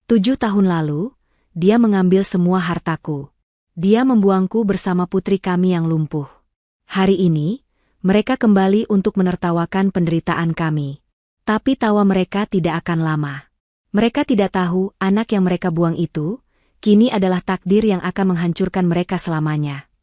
7 tahun lalu, dia mengambil semua hartaku. Dia membuangku bersama putri kami yang lumpuh. Hari ini, mereka kembali untuk menertawakan penderitaan kami. Tapi tawa mereka tidak akan lama. Mereka tidak tahu anak yang mereka buang itu, kini adalah takdir yang akan menghancurkan mereka selamanya.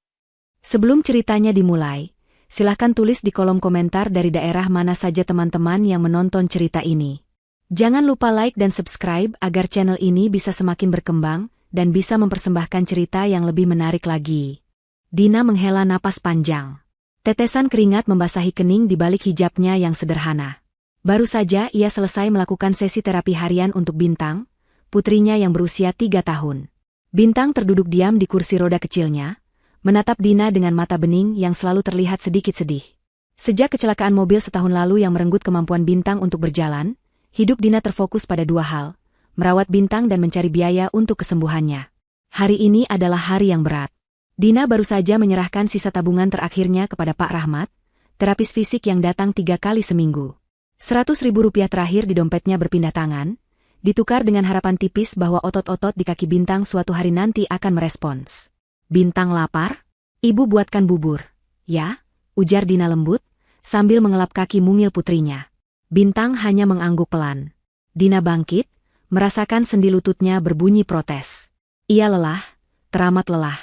Sebelum ceritanya dimulai, silakan tulis di kolom komentar dari daerah mana saja teman-teman yang menonton cerita ini. Jangan lupa like dan subscribe agar channel ini bisa semakin berkembang dan bisa mempersembahkan cerita yang lebih menarik lagi. Dina menghela napas panjang. Tetesan keringat membasahi kening di balik hijabnya yang sederhana. Baru saja ia selesai melakukan sesi terapi harian untuk Bintang, putrinya yang berusia 3 tahun. Bintang terduduk diam di kursi roda kecilnya, menatap Dina dengan mata bening yang selalu terlihat sedikit sedih. Sejak kecelakaan mobil setahun lalu yang merenggut kemampuan Bintang untuk berjalan, hidup Dina terfokus pada 2 hal, merawat Bintang dan mencari biaya untuk kesembuhannya. Hari ini adalah hari yang berat. Dina baru saja menyerahkan sisa tabungan terakhirnya kepada Pak Rahmat, terapis fisik yang datang 3 kali seminggu. Rp100.000 terakhir di dompetnya berpindah tangan, ditukar dengan harapan tipis bahwa otot-otot di kaki Bintang suatu hari nanti akan merespons. "Bintang lapar? Ibu buatkan bubur." "Ya," ujar Dina lembut, sambil mengelap kaki mungil putrinya. Bintang hanya mengangguk pelan. Dina bangkit, merasakan sendi lututnya berbunyi protes. Ia lelah, teramat lelah.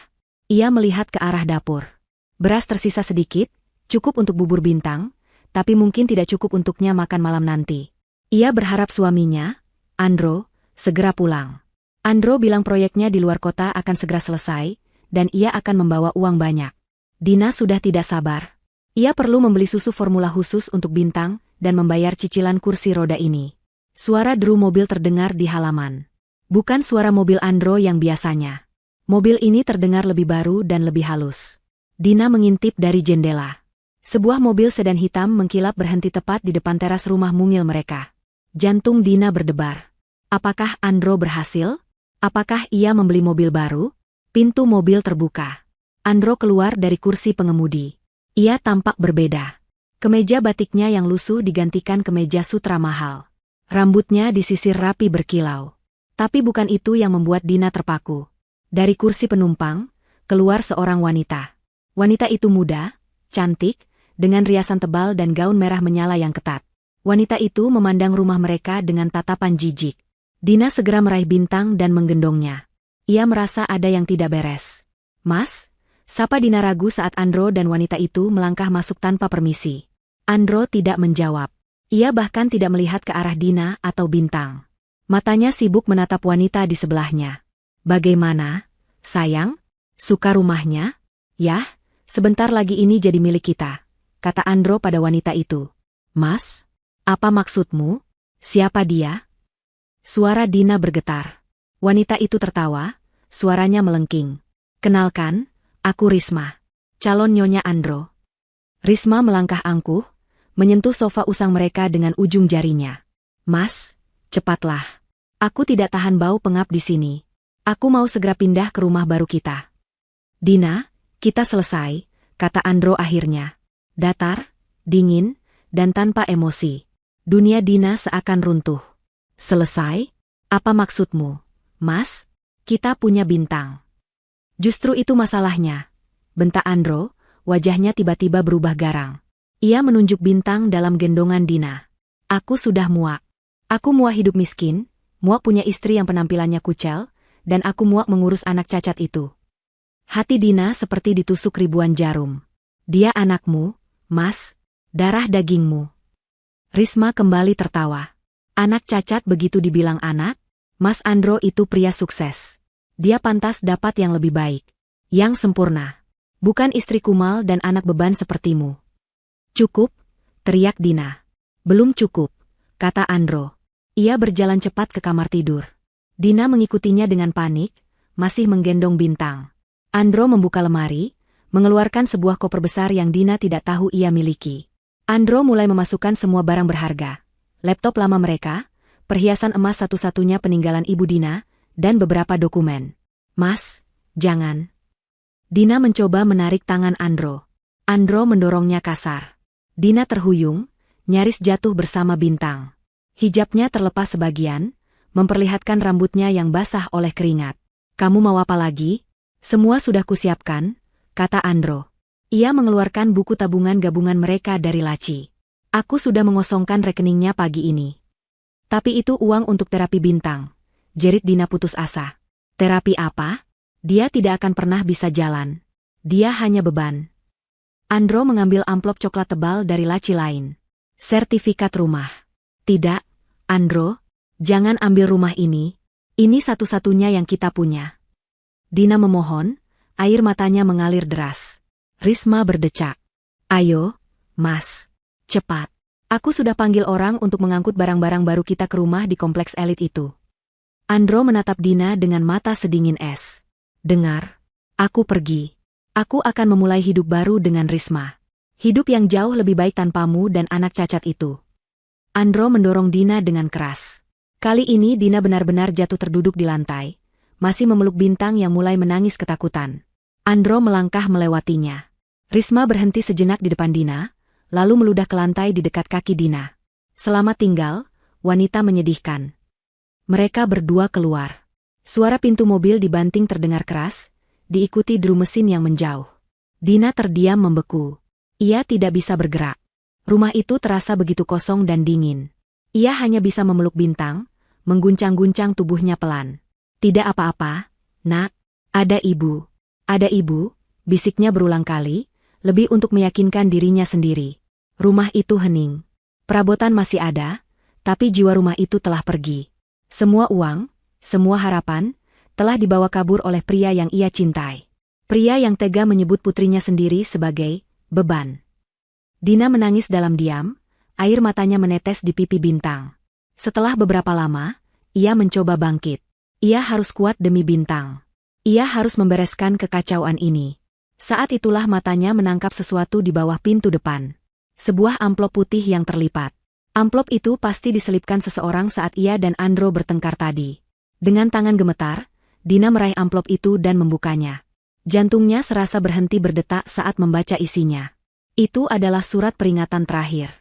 Ia melihat ke arah dapur. Beras tersisa sedikit, cukup untuk bubur Bintang, tapi mungkin tidak cukup untuknya makan malam nanti. Ia berharap suaminya, Andro, segera pulang. Andro bilang proyeknya di luar kota akan segera selesai, dan ia akan membawa uang banyak. Dina sudah tidak sabar. Ia perlu membeli susu formula khusus untuk Bintang, dan membayar cicilan kursi roda ini. Suara deru mobil terdengar di halaman. Bukan suara mobil Andro yang biasanya. Mobil ini terdengar lebih baru dan lebih halus. Dina mengintip dari jendela. Sebuah mobil sedan hitam mengkilap berhenti tepat di depan teras rumah mungil mereka. Jantung Dina berdebar. Apakah Andro berhasil? Apakah ia membeli mobil baru? Pintu mobil terbuka. Andro keluar dari kursi pengemudi. Ia tampak berbeda. Kemeja batiknya yang lusuh digantikan kemeja sutra mahal. Rambutnya disisir rapi berkilau. Tapi bukan itu yang membuat Dina terpaku. Dari kursi penumpang, keluar seorang wanita. Wanita itu muda, cantik, dengan riasan tebal dan gaun merah menyala yang ketat. Wanita itu memandang rumah mereka dengan tatapan jijik. Dina segera meraih Bintang dan menggendongnya. Ia merasa ada yang tidak beres. "Mas?" sapa Dina ragu saat Andro dan wanita itu melangkah masuk tanpa permisi. Andro tidak menjawab. Ia bahkan tidak melihat ke arah Dina atau Bintang. Matanya sibuk menatap wanita di sebelahnya. "Bagaimana, sayang? Suka rumahnya?" "Yah, sebentar lagi ini jadi milik kita," kata Andro pada wanita itu. "Mas, apa maksudmu? Siapa dia?" Suara Dina bergetar. Wanita itu tertawa, suaranya melengking. "Kenalkan, aku Risma, calon nyonya Andro." Risma melangkah angkuh, menyentuh sofa usang mereka dengan ujung jarinya. "Mas, cepatlah. Aku tidak tahan bau pengap di sini. Aku mau segera pindah ke rumah baru kita." "Dina, kita selesai," kata Andro akhirnya. Datar, dingin, dan tanpa emosi. Dunia Dina seakan runtuh. "Selesai? Apa maksudmu, Mas? Kita punya Bintang." "Justru itu masalahnya," bentak Andro, wajahnya tiba-tiba berubah garang. Ia menunjuk Bintang dalam gendongan Dina. "Aku sudah muak. Aku muak hidup miskin, muak punya istri yang penampilannya kucel, dan aku muak mengurus anak cacat itu." Hati Dina seperti ditusuk ribuan jarum. "Dia anakmu, Mas, darah dagingmu." Risma kembali tertawa. "Anak cacat begitu dibilang anak? Mas Andro itu pria sukses. Dia pantas dapat yang lebih baik. Yang sempurna. Bukan istri kumal dan anak beban sepertimu." "Cukup," teriak Dina. "Belum cukup," kata Andro. Ia berjalan cepat ke kamar tidur. Dina mengikutinya dengan panik, masih menggendong Bintang. Andro membuka lemari, mengeluarkan sebuah koper besar yang Dina tidak tahu ia miliki. Andro mulai memasukkan semua barang berharga. Laptop lama mereka, perhiasan emas satu-satunya peninggalan ibu Dina, dan beberapa dokumen. "Mas, jangan." Dina mencoba menarik tangan Andro. Andro mendorongnya kasar. Dina terhuyung, nyaris jatuh bersama Bintang. Hijabnya terlepas sebagian, memperlihatkan rambutnya yang basah oleh keringat. "Kamu mau apa lagi?" "Semua sudah kusiapkan," kata Andro. Ia mengeluarkan buku tabungan gabungan mereka dari laci. "Aku sudah mengosongkan rekeningnya pagi ini." "Tapi itu uang untuk terapi bintang," jerit Dina putus asa. "Terapi apa? Dia tidak akan pernah bisa jalan. Dia hanya beban." Andro mengambil amplop coklat tebal dari laci lain. "Sertifikat rumah." "Tidak, Andro, jangan ambil rumah ini. Ini satu-satunya yang kita punya." Dina memohon, air matanya mengalir deras. Risma berdecak. "Ayo, Mas. Cepat. Aku sudah panggil orang untuk mengangkut barang-barang baru kita ke rumah di kompleks elit itu." Andro menatap Dina dengan mata sedingin es. "Dengar, aku pergi. Aku akan memulai hidup baru dengan Risma. Hidup yang jauh lebih baik tanpamu dan anak cacat itu." Andro mendorong Dina dengan keras. Kali ini Dina benar-benar jatuh terduduk di lantai, masih memeluk Bintang yang mulai menangis ketakutan. Andro melangkah melewatinya. Risma berhenti sejenak di depan Dina, lalu meludah ke lantai di dekat kaki Dina. "Selamat tinggal, wanita menyedihkan." Mereka berdua keluar. Suara pintu mobil dibanting terdengar keras, diikuti deru mesin yang menjauh. Dina terdiam membeku. Ia tidak bisa bergerak. Rumah itu terasa begitu kosong dan dingin. Ia hanya bisa memeluk Bintang, mengguncang-guncang tubuhnya pelan. "Tidak apa-apa, Nak. Ada ibu. Ada ibu," bisiknya berulang kali, lebih untuk meyakinkan dirinya sendiri. Rumah itu hening. Perabotan masih ada, tapi jiwa rumah itu telah pergi. Semua uang, semua harapan, telah dibawa kabur oleh pria yang ia cintai. Pria yang tega menyebut putrinya sendiri sebagai beban. Dina menangis dalam diam, air matanya menetes di pipi Bintang. Setelah beberapa lama, ia mencoba bangkit. Ia harus kuat demi Bintang. Ia harus membereskan kekacauan ini. Saat itulah matanya menangkap sesuatu di bawah pintu depan. Sebuah amplop putih yang terlipat. Amplop itu pasti diselipkan seseorang saat ia dan Andro bertengkar tadi. Dengan tangan gemetar, Dina meraih amplop itu dan membukanya. Jantungnya serasa berhenti berdetak saat membaca isinya. Itu adalah surat peringatan terakhir.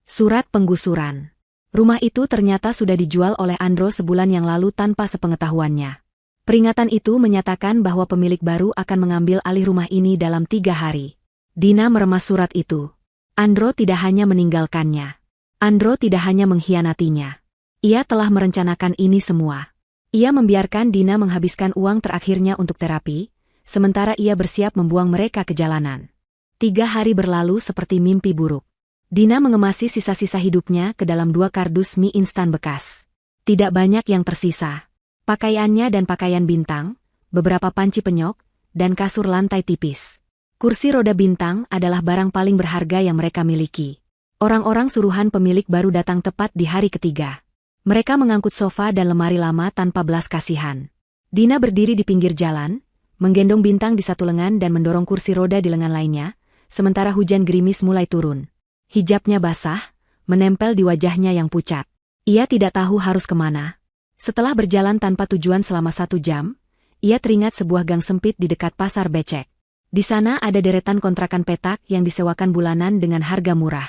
Surat penggusuran. Rumah itu ternyata sudah dijual oleh Andro sebulan yang lalu tanpa sepengetahuannya. Peringatan itu menyatakan bahwa pemilik baru akan mengambil alih rumah ini dalam 3 hari. Dina meremas surat itu. Andro tidak hanya meninggalkannya. Andro tidak hanya mengkhianatinya. Ia telah merencanakan ini semua. Ia membiarkan Dina menghabiskan uang terakhirnya untuk terapi, sementara ia bersiap membuang mereka ke jalanan. 3 hari berlalu seperti mimpi buruk. Dina mengemasi sisa-sisa hidupnya ke dalam 2 kardus mie instan bekas. Tidak banyak yang tersisa. Pakaiannya dan pakaian Bintang, beberapa panci penyok, dan kasur lantai tipis. Kursi roda Bintang adalah barang paling berharga yang mereka miliki. Orang-orang suruhan pemilik baru datang tepat di hari ketiga. Mereka mengangkut sofa dan lemari lama tanpa belas kasihan. Dina berdiri di pinggir jalan, menggendong Bintang di satu lengan dan mendorong kursi roda di lengan lainnya, sementara hujan gerimis mulai turun. Hijabnya basah, menempel di wajahnya yang pucat. Ia tidak tahu harus kemana. Setelah berjalan tanpa tujuan selama 1 jam, ia teringat sebuah gang sempit di dekat pasar becek. Di sana ada deretan kontrakan petak yang disewakan bulanan dengan harga murah.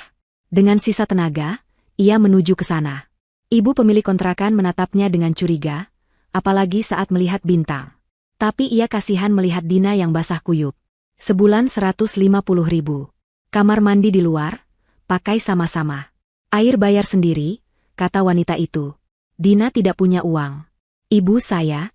Dengan sisa tenaga, ia menuju ke sana. Ibu pemilik kontrakan menatapnya dengan curiga, apalagi saat melihat Bintang. Tapi ia kasihan melihat Dina yang basah kuyup. Sebulan 150.000. Kamar mandi di luar, pakai sama-sama. Air bayar sendiri, kata wanita itu. Dina tidak punya uang. "Ibu saya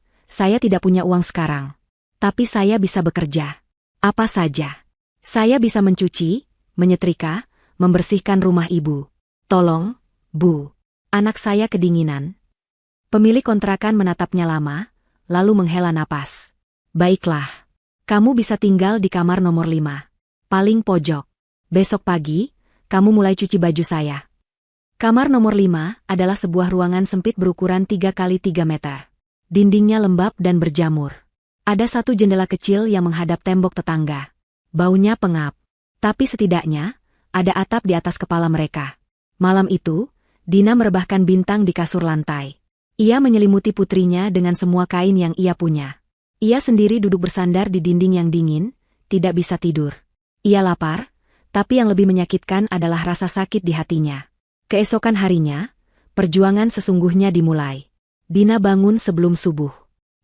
tidak punya uang sekarang. Tapi saya bisa bekerja. Apa saja. Saya bisa mencuci, menyetrika, membersihkan rumah ibu. Tolong, Bu. Anak saya kedinginan." Pemilik kontrakan menatapnya lama, lalu menghela napas. "Baiklah. Kamu bisa tinggal di kamar nomor 5. Paling pojok. Besok pagi, kamu mulai cuci baju saya." Kamar nomor 5 adalah sebuah ruangan sempit berukuran 3 kali 3 meter. Dindingnya lembab dan berjamur. Ada 1 jendela kecil yang menghadap tembok tetangga. Baunya pengap. Tapi setidaknya, ada atap di atas kepala mereka. Malam itu, Dina merebahkan Bintang di kasur lantai. Ia menyelimuti putrinya dengan semua kain yang ia punya. Ia sendiri duduk bersandar di dinding yang dingin, tidak bisa tidur. Ia lapar, tapi yang lebih menyakitkan adalah rasa sakit di hatinya. Keesokan harinya, perjuangan sesungguhnya dimulai. Dina bangun sebelum subuh.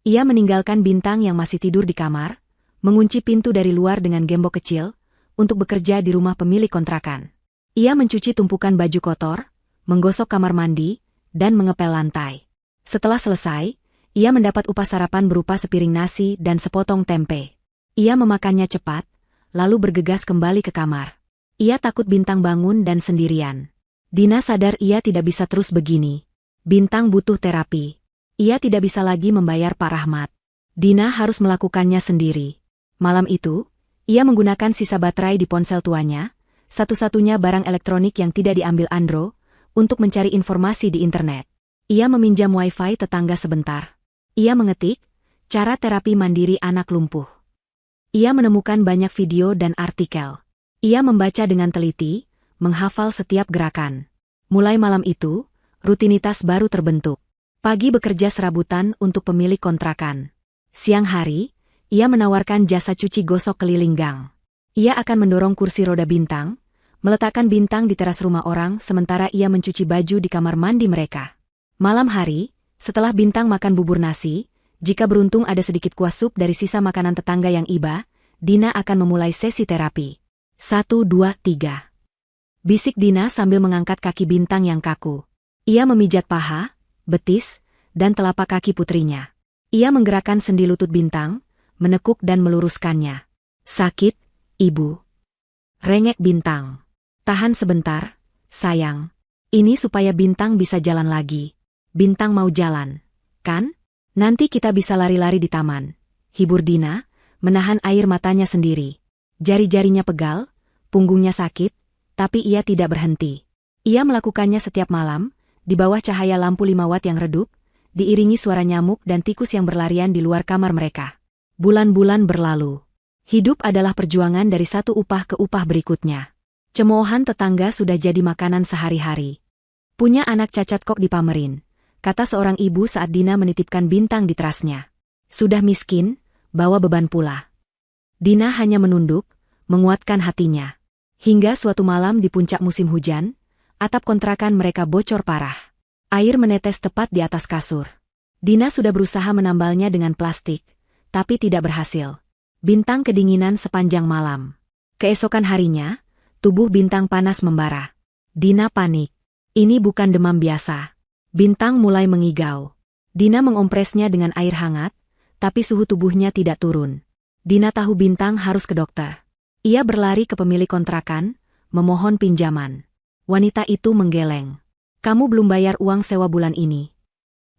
Ia meninggalkan Bintang yang masih tidur di kamar, mengunci pintu dari luar dengan gembok kecil, untuk bekerja di rumah pemilik kontrakan. Ia mencuci tumpukan baju kotor, menggosok kamar mandi, dan mengepel lantai. Setelah selesai, ia mendapat upah sarapan berupa sepiring nasi dan sepotong tempe. Ia memakannya cepat, lalu bergegas kembali ke kamar. Ia takut Bintang bangun dan sendirian. Dina sadar ia tidak bisa terus begini. Bintang butuh terapi. Ia tidak bisa lagi membayar Pak Rahmat. Dina harus melakukannya sendiri. Malam itu, ia menggunakan sisa baterai di ponsel tuanya, satu-satunya barang elektronik yang tidak diambil Andro, untuk mencari informasi di internet. Ia meminjam wifi tetangga sebentar. Ia mengetik, cara terapi mandiri anak lumpuh. Ia menemukan banyak video dan artikel. Ia membaca dengan teliti, menghafal setiap gerakan. Mulai malam itu, rutinitas baru terbentuk. Pagi bekerja serabutan untuk pemilik kontrakan. Siang hari, ia menawarkan jasa cuci gosok keliling gang. Ia akan mendorong kursi roda Bintang, meletakkan Bintang di teras rumah orang sementara ia mencuci baju di kamar mandi mereka. Malam hari, setelah Bintang makan bubur nasi, jika beruntung ada sedikit kuah sup dari sisa makanan tetangga yang iba, Dina akan memulai sesi terapi. 1, 2, 3. Bisik Dina sambil mengangkat kaki Bintang yang kaku. Ia memijat paha, betis, dan telapak kaki putrinya. Ia menggerakkan sendi lutut Bintang, menekuk dan meluruskannya. Sakit, Ibu. Rengek Bintang. Tahan sebentar, sayang. Ini supaya Bintang bisa jalan lagi. Bintang mau jalan, kan? Nanti kita bisa lari-lari di taman. Hibur Dina, menahan air matanya sendiri. Jari-jarinya pegal, punggungnya sakit, tapi ia tidak berhenti. Ia melakukannya setiap malam, di bawah cahaya lampu 5 watt yang redup, diiringi suara nyamuk dan tikus yang berlarian di luar kamar mereka. Bulan-bulan berlalu. Hidup adalah perjuangan dari satu upah ke upah berikutnya. Cemoohan tetangga sudah jadi makanan sehari-hari. Punya anak cacat kok dipamerin, kata seorang ibu saat Dina menitipkan Bintang di terasnya. Sudah miskin, bawa beban pula. Dina hanya menunduk, menguatkan hatinya. Hingga suatu malam di puncak musim hujan, atap kontrakan mereka bocor parah. Air menetes tepat di atas kasur. Dina sudah berusaha menambalnya dengan plastik, tapi tidak berhasil. Bintang kedinginan sepanjang malam. Keesokan harinya, tubuh Bintang panas membara. Dina panik. Ini bukan demam biasa. Bintang mulai mengigau. Dina mengompresnya dengan air hangat, tapi suhu tubuhnya tidak turun. Dina tahu Bintang harus ke dokter. Ia berlari ke pemilik kontrakan, memohon pinjaman. Wanita itu menggeleng. Kamu belum bayar uang sewa bulan ini.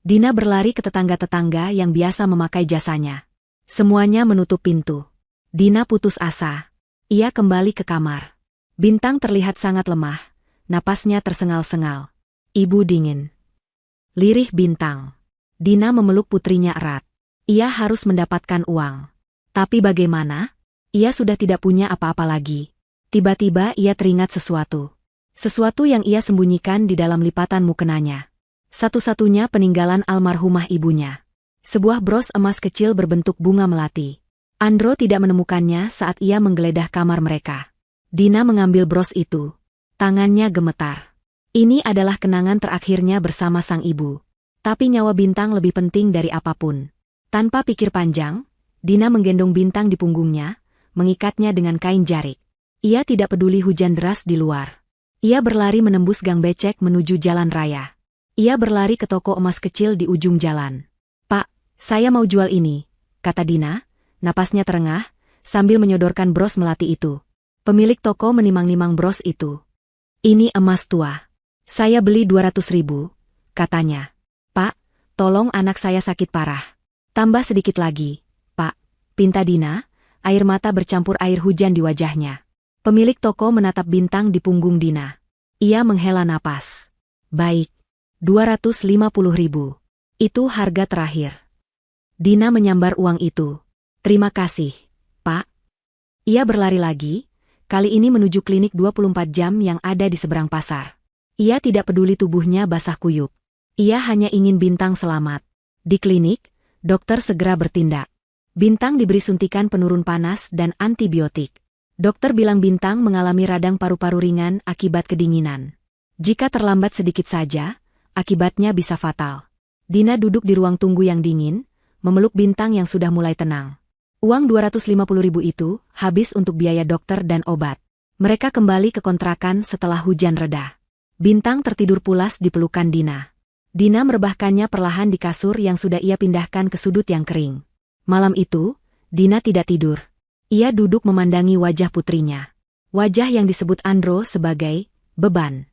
Dina berlari ke tetangga-tetangga yang biasa memakai jasanya. Semuanya menutup pintu. Dina putus asa. Ia kembali ke kamar. Bintang terlihat sangat lemah, napasnya tersengal-sengal. Ibu dingin. Lirih Bintang. Dina memeluk putrinya erat. Ia harus mendapatkan uang. Tapi bagaimana? Ia sudah tidak punya apa-apa lagi. Tiba-tiba ia teringat sesuatu. Sesuatu yang ia sembunyikan di dalam lipatan mukenanya. Satu-satunya peninggalan almarhumah ibunya. Sebuah bros emas kecil berbentuk bunga melati. Andro tidak menemukannya saat ia menggeledah kamar mereka. Dina mengambil bros itu. Tangannya gemetar. Ini adalah kenangan terakhirnya bersama sang ibu. Tapi nyawa Bintang lebih penting dari apapun. Tanpa pikir panjang, Dina menggendong Bintang di punggungnya, mengikatnya dengan kain jarik. Ia tidak peduli hujan deras di luar. Ia berlari menembus gang becek menuju jalan raya. Ia berlari ke toko emas kecil di ujung jalan. Pak, saya mau jual ini, kata Dina, napasnya terengah, sambil menyodorkan bros melati itu. Pemilik toko menimang-nimang bros itu. Ini emas tua. Saya beli 200.000, katanya. Pak, tolong anak saya sakit parah. Tambah sedikit lagi, Pak, pinta Dina, air mata bercampur air hujan di wajahnya. Pemilik toko menatap Bintang di punggung Dina. Ia menghela napas. Baik, 250.000. Itu harga terakhir. Dina menyambar uang itu. Terima kasih, Pak. Ia berlari lagi, kali ini menuju klinik 24 jam yang ada di seberang pasar. Ia tidak peduli tubuhnya basah kuyup. Ia hanya ingin Bintang selamat. Di klinik, dokter segera bertindak. Bintang diberi suntikan penurun panas dan antibiotik. Dokter bilang Bintang mengalami radang paru-paru ringan akibat kedinginan. Jika terlambat sedikit saja, akibatnya bisa fatal. Dina duduk di ruang tunggu yang dingin, memeluk Bintang yang sudah mulai tenang. Uang 250.000 itu habis untuk biaya dokter dan obat. Mereka kembali ke kontrakan setelah hujan reda. Bintang tertidur pulas di pelukan Dina. Dina merebahkannya perlahan di kasur yang sudah ia pindahkan ke sudut yang kering. Malam itu, Dina tidak tidur. Ia duduk memandangi wajah putrinya. Wajah yang disebut Andro sebagai beban.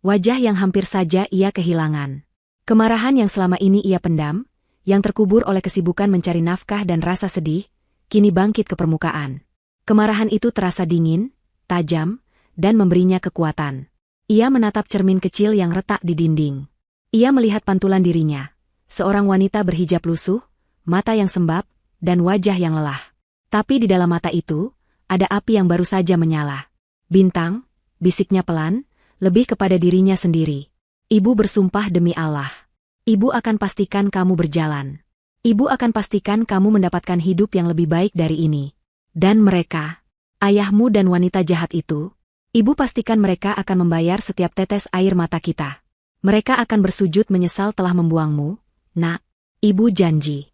Wajah yang hampir saja ia kehilangan. Kemarahan yang selama ini ia pendam, yang terkubur oleh kesibukan mencari nafkah dan rasa sedih, kini bangkit ke permukaan. Kemarahan itu terasa dingin, tajam, dan memberinya kekuatan. Ia menatap cermin kecil yang retak di dinding. Ia melihat pantulan dirinya. Seorang wanita berhijab lusuh, mata yang sembab, dan wajah yang lelah. Tapi di dalam mata itu, ada api yang baru saja menyala. Bintang, bisiknya pelan, lebih kepada dirinya sendiri. Ibu bersumpah demi Allah. Ibu akan pastikan kamu berjalan. Ibu akan pastikan kamu mendapatkan hidup yang lebih baik dari ini. Dan mereka, ayahmu dan wanita jahat itu, ibu pastikan mereka akan membayar setiap tetes air mata kita. Mereka akan bersujud menyesal telah membuangmu, nak. Ibu janji.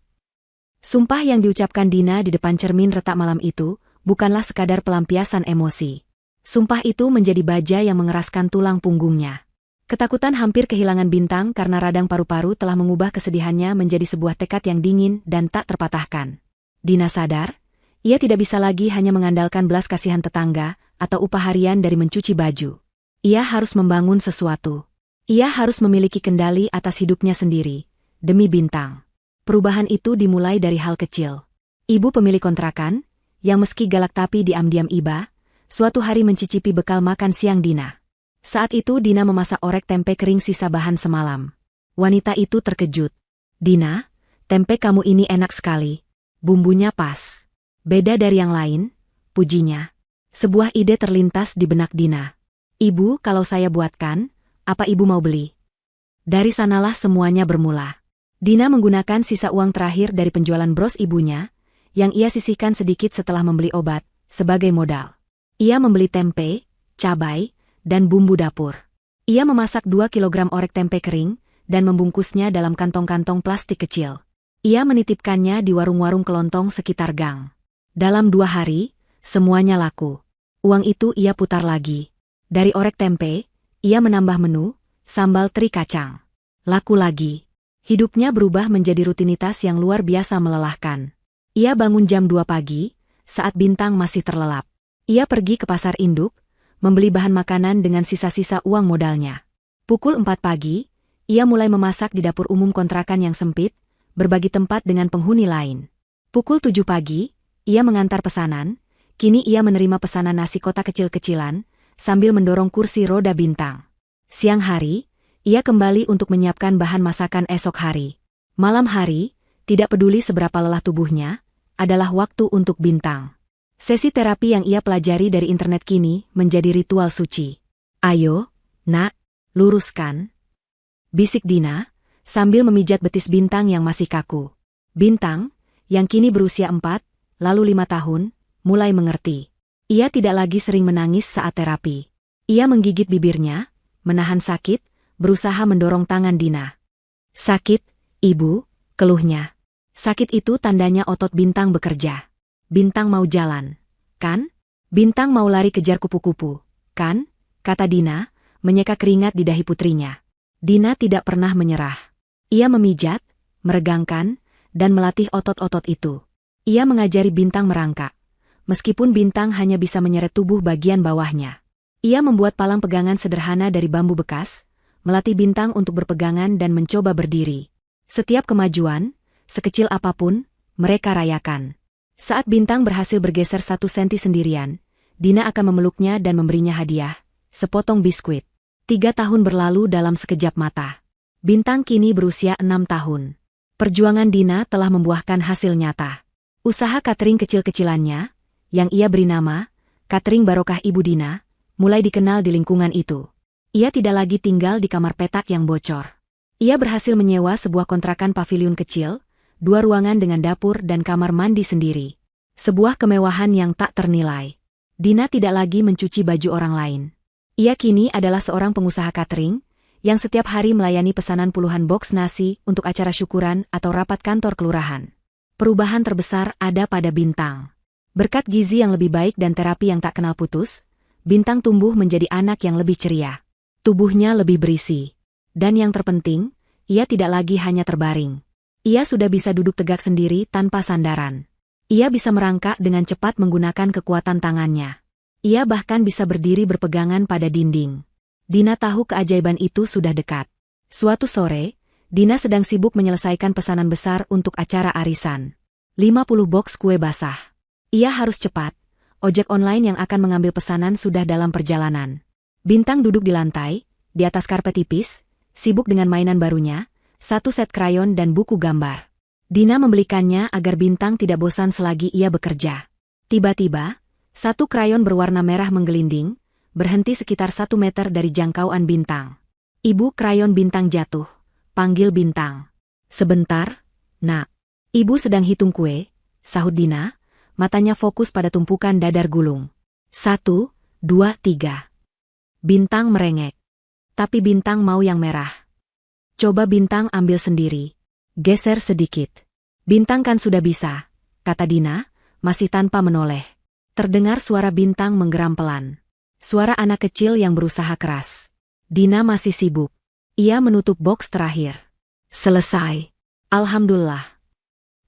Sumpah yang diucapkan Dina di depan cermin retak malam itu, bukanlah sekadar pelampiasan emosi. Sumpah itu menjadi baja yang mengeraskan tulang punggungnya. Ketakutan hampir kehilangan Bintang karena radang paru-paru telah mengubah kesedihannya menjadi sebuah tekad yang dingin dan tak terpatahkan. Dina sadar, ia tidak bisa lagi hanya mengandalkan belas kasihan tetangga atau upah harian dari mencuci baju. Ia harus membangun sesuatu. Ia harus memiliki kendali atas hidupnya sendiri, demi Bintang. Perubahan itu dimulai dari hal kecil. Ibu pemilik kontrakan, yang meski galak tapi diam-diam iba, suatu hari mencicipi bekal makan siang Dina. Saat itu Dina memasak orek tempe kering sisa bahan semalam. Wanita itu terkejut. Dina, tempe kamu ini enak sekali. Bumbunya pas. Beda dari yang lain, pujinya. Sebuah ide terlintas di benak Dina. Ibu, kalau saya buatkan, apa ibu mau beli? Dari sanalah semuanya bermula. Dina menggunakan sisa uang terakhir dari penjualan bros ibunya, yang ia sisihkan sedikit setelah membeli obat, sebagai modal. Ia membeli tempe, cabai, dan bumbu dapur. Ia memasak 2 kilogram orek tempe kering, dan membungkusnya dalam kantong-kantong plastik kecil. Ia menitipkannya di warung-warung kelontong sekitar gang. Dalam 2 hari, semuanya laku. Uang itu ia putar lagi. Dari orek tempe, ia menambah menu, sambal teri kacang. Laku lagi. Hidupnya berubah menjadi rutinitas yang luar biasa melelahkan. Ia bangun jam 2 pagi, saat Bintang masih terlelap. Ia pergi ke pasar induk, membeli bahan makanan dengan sisa-sisa uang modalnya. Pukul 4 pagi, ia mulai memasak di dapur umum kontrakan yang sempit, berbagi tempat dengan penghuni lain. Pukul 7 pagi, ia mengantar pesanan, kini ia menerima pesanan nasi kotak kecil-kecilan, sambil mendorong kursi roda Bintang. Siang hari, ia kembali untuk menyiapkan bahan masakan esok hari. Malam hari, tidak peduli seberapa lelah tubuhnya, adalah waktu untuk Bintang. Sesi terapi yang ia pelajari dari internet kini menjadi ritual suci. Ayo, nak, luruskan. Bisik Dina, sambil memijat betis Bintang yang masih kaku. Bintang, yang kini berusia 4, lalu 5 tahun, mulai mengerti. Ia tidak lagi sering menangis saat terapi. Ia menggigit bibirnya, menahan sakit, berusaha mendorong tangan Dina. Sakit, ibu, keluhnya. Sakit itu tandanya otot Bintang bekerja. Bintang mau jalan, kan? Bintang mau lari kejar kupu-kupu, kan? Kata Dina, menyeka keringat di dahi putrinya. Dina tidak pernah menyerah. Ia memijat, meregangkan, dan melatih otot-otot itu. Ia mengajari Bintang merangkak. Meskipun Bintang hanya bisa menyeret tubuh bagian bawahnya. Ia membuat palang pegangan sederhana dari bambu bekas, melatih Bintang untuk berpegangan dan mencoba berdiri. Setiap kemajuan, sekecil apapun, mereka rayakan. Saat Bintang berhasil bergeser 1 senti sendirian, Dina akan memeluknya dan memberinya hadiah, sepotong biskuit. 3 tahun berlalu dalam sekejap mata. Bintang kini berusia 6 tahun. Perjuangan Dina telah membuahkan hasil nyata. Usaha catering kecil-kecilannya, yang ia beri nama, Catering Barokah Ibu Dina, mulai dikenal di lingkungan itu. Ia tidak lagi tinggal di kamar petak yang bocor. Ia berhasil menyewa sebuah kontrakan paviliun kecil, 2 ruangan dengan dapur dan kamar mandi sendiri. Sebuah kemewahan yang tak ternilai. Dina tidak lagi mencuci baju orang lain. Ia kini adalah seorang pengusaha catering, yang setiap hari melayani pesanan puluhan boks nasi untuk acara syukuran atau rapat kantor kelurahan. Perubahan terbesar ada pada Bintang. Berkat gizi yang lebih baik dan terapi yang tak kenal putus, Bintang tumbuh menjadi anak yang lebih ceria. Tubuhnya lebih berisi. Dan yang terpenting, ia tidak lagi hanya terbaring. Ia sudah bisa duduk tegak sendiri tanpa sandaran. Ia bisa merangkak dengan cepat menggunakan kekuatan tangannya. Ia bahkan bisa berdiri berpegangan pada dinding. Dina tahu keajaiban itu sudah dekat. Suatu sore, Dina sedang sibuk menyelesaikan pesanan besar untuk acara arisan. 50 boks kue basah. Ia harus cepat. Ojek online yang akan mengambil pesanan sudah dalam perjalanan. Bintang duduk di lantai, di atas karpet tipis, sibuk dengan mainan barunya, satu set krayon dan buku gambar. Dina membelikannya agar Bintang tidak bosan selagi ia bekerja. Tiba-tiba, satu krayon berwarna merah menggelinding, berhenti sekitar 1 meter dari jangkauan Bintang. Ibu, krayon Bintang jatuh. Panggil Bintang. Sebentar, Nak. Ibu sedang hitung kue, sahut Dina, matanya fokus pada tumpukan dadar gulung. 1, 2, 3. Bintang merengek. Tapi Bintang mau yang merah. Coba Bintang ambil sendiri. Geser sedikit. Bintang kan sudah bisa, kata Dina, masih tanpa menoleh. Terdengar suara Bintang menggeram pelan. Suara anak kecil yang berusaha keras. Dina masih sibuk. Ia menutup boks terakhir. Selesai. Alhamdulillah.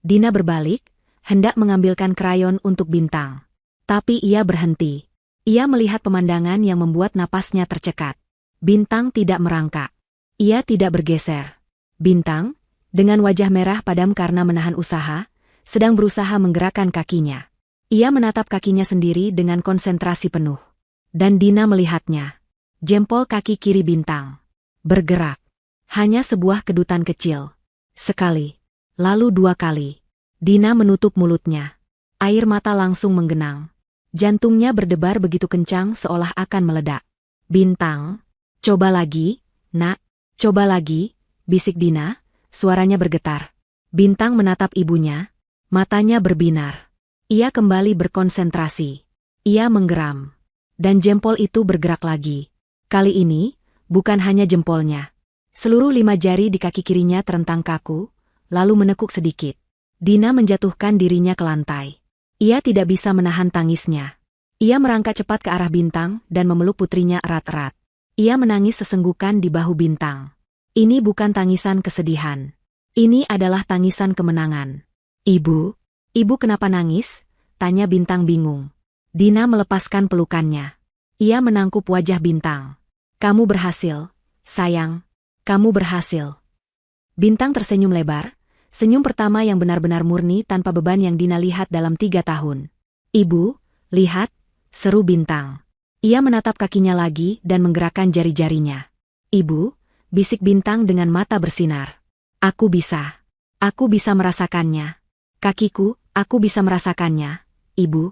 Dina berbalik, hendak mengambilkan krayon untuk Bintang. Tapi ia berhenti. Ia melihat pemandangan yang membuat napasnya tercekat. Bintang tidak merangkak. Ia tidak bergeser. Bintang, dengan wajah merah padam karena menahan usaha, sedang berusaha menggerakkan kakinya. Ia menatap kakinya sendiri dengan konsentrasi penuh. Dan Dina melihatnya. Jempol kaki kiri Bintang bergerak. Hanya sebuah kedutan kecil. Sekali. Lalu 2 kali. Dina menutup mulutnya. Air mata langsung menggenang. Jantungnya berdebar begitu kencang seolah akan meledak. Bintang, coba lagi, Nak, coba lagi, bisik Dina, suaranya bergetar. Bintang menatap ibunya, matanya berbinar. Ia kembali berkonsentrasi. Ia menggeram. Dan jempol itu bergerak lagi. Kali ini, bukan hanya jempolnya. Seluruh 5 jari di kaki kirinya terentang kaku, lalu menekuk sedikit. Dina menjatuhkan dirinya ke lantai. Ia tidak bisa menahan tangisnya. Ia merangkak cepat ke arah Bintang dan memeluk putrinya erat-erat. Ia menangis sesenggukan di bahu Bintang. Ini bukan tangisan kesedihan. Ini adalah tangisan kemenangan. Ibu kenapa nangis? Tanya Bintang bingung. Dina melepaskan pelukannya. Ia menangkup wajah Bintang. Kamu berhasil, sayang. Kamu berhasil. Bintang tersenyum lebar. Senyum pertama yang benar-benar murni tanpa beban yang Dina lihat dalam 3 tahun. Ibu, lihat, seru Bintang. Ia menatap kakinya lagi dan menggerakkan jari-jarinya. Ibu, bisik Bintang dengan mata bersinar. Aku bisa merasakannya. Kakiku, aku bisa merasakannya, Ibu.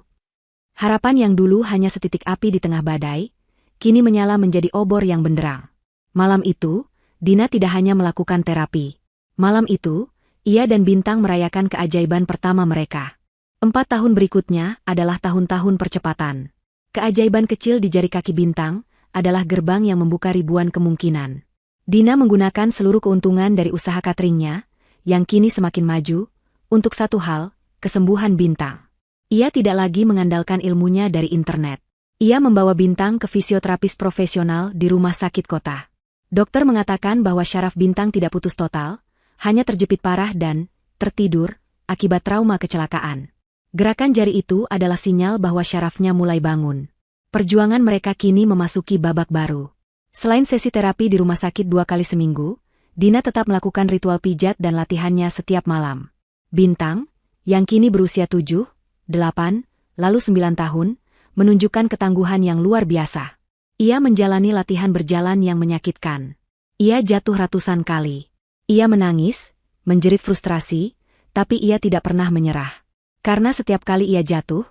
Harapan yang dulu hanya setitik api di tengah badai, kini menyala menjadi obor yang benderang. Malam itu, Dina tidak hanya melakukan terapi. Malam itu, ia dan Bintang merayakan keajaiban pertama mereka. 4 tahun berikutnya adalah tahun-tahun percepatan. Keajaiban kecil di jari kaki Bintang adalah gerbang yang membuka ribuan kemungkinan. Dina menggunakan seluruh keuntungan dari usaha cateringnya, yang kini semakin maju, untuk satu hal, kesembuhan Bintang. Ia tidak lagi mengandalkan ilmunya dari internet. Ia membawa Bintang ke fisioterapis profesional di rumah sakit kota. Dokter mengatakan bahwa syaraf Bintang tidak putus total, hanya terjepit parah dan tertidur akibat trauma kecelakaan. Gerakan jari itu adalah sinyal bahwa syarafnya mulai bangun. Perjuangan mereka kini memasuki babak baru. Selain sesi terapi di rumah sakit 2 kali seminggu, Dina tetap melakukan ritual pijat dan latihannya setiap malam. Bintang, yang kini berusia 7, 8, lalu 9 tahun, menunjukkan ketangguhan yang luar biasa. Ia menjalani latihan berjalan yang menyakitkan. Ia jatuh ratusan kali. Ia menangis, menjerit frustrasi, tapi ia tidak pernah menyerah. Karena setiap kali ia jatuh,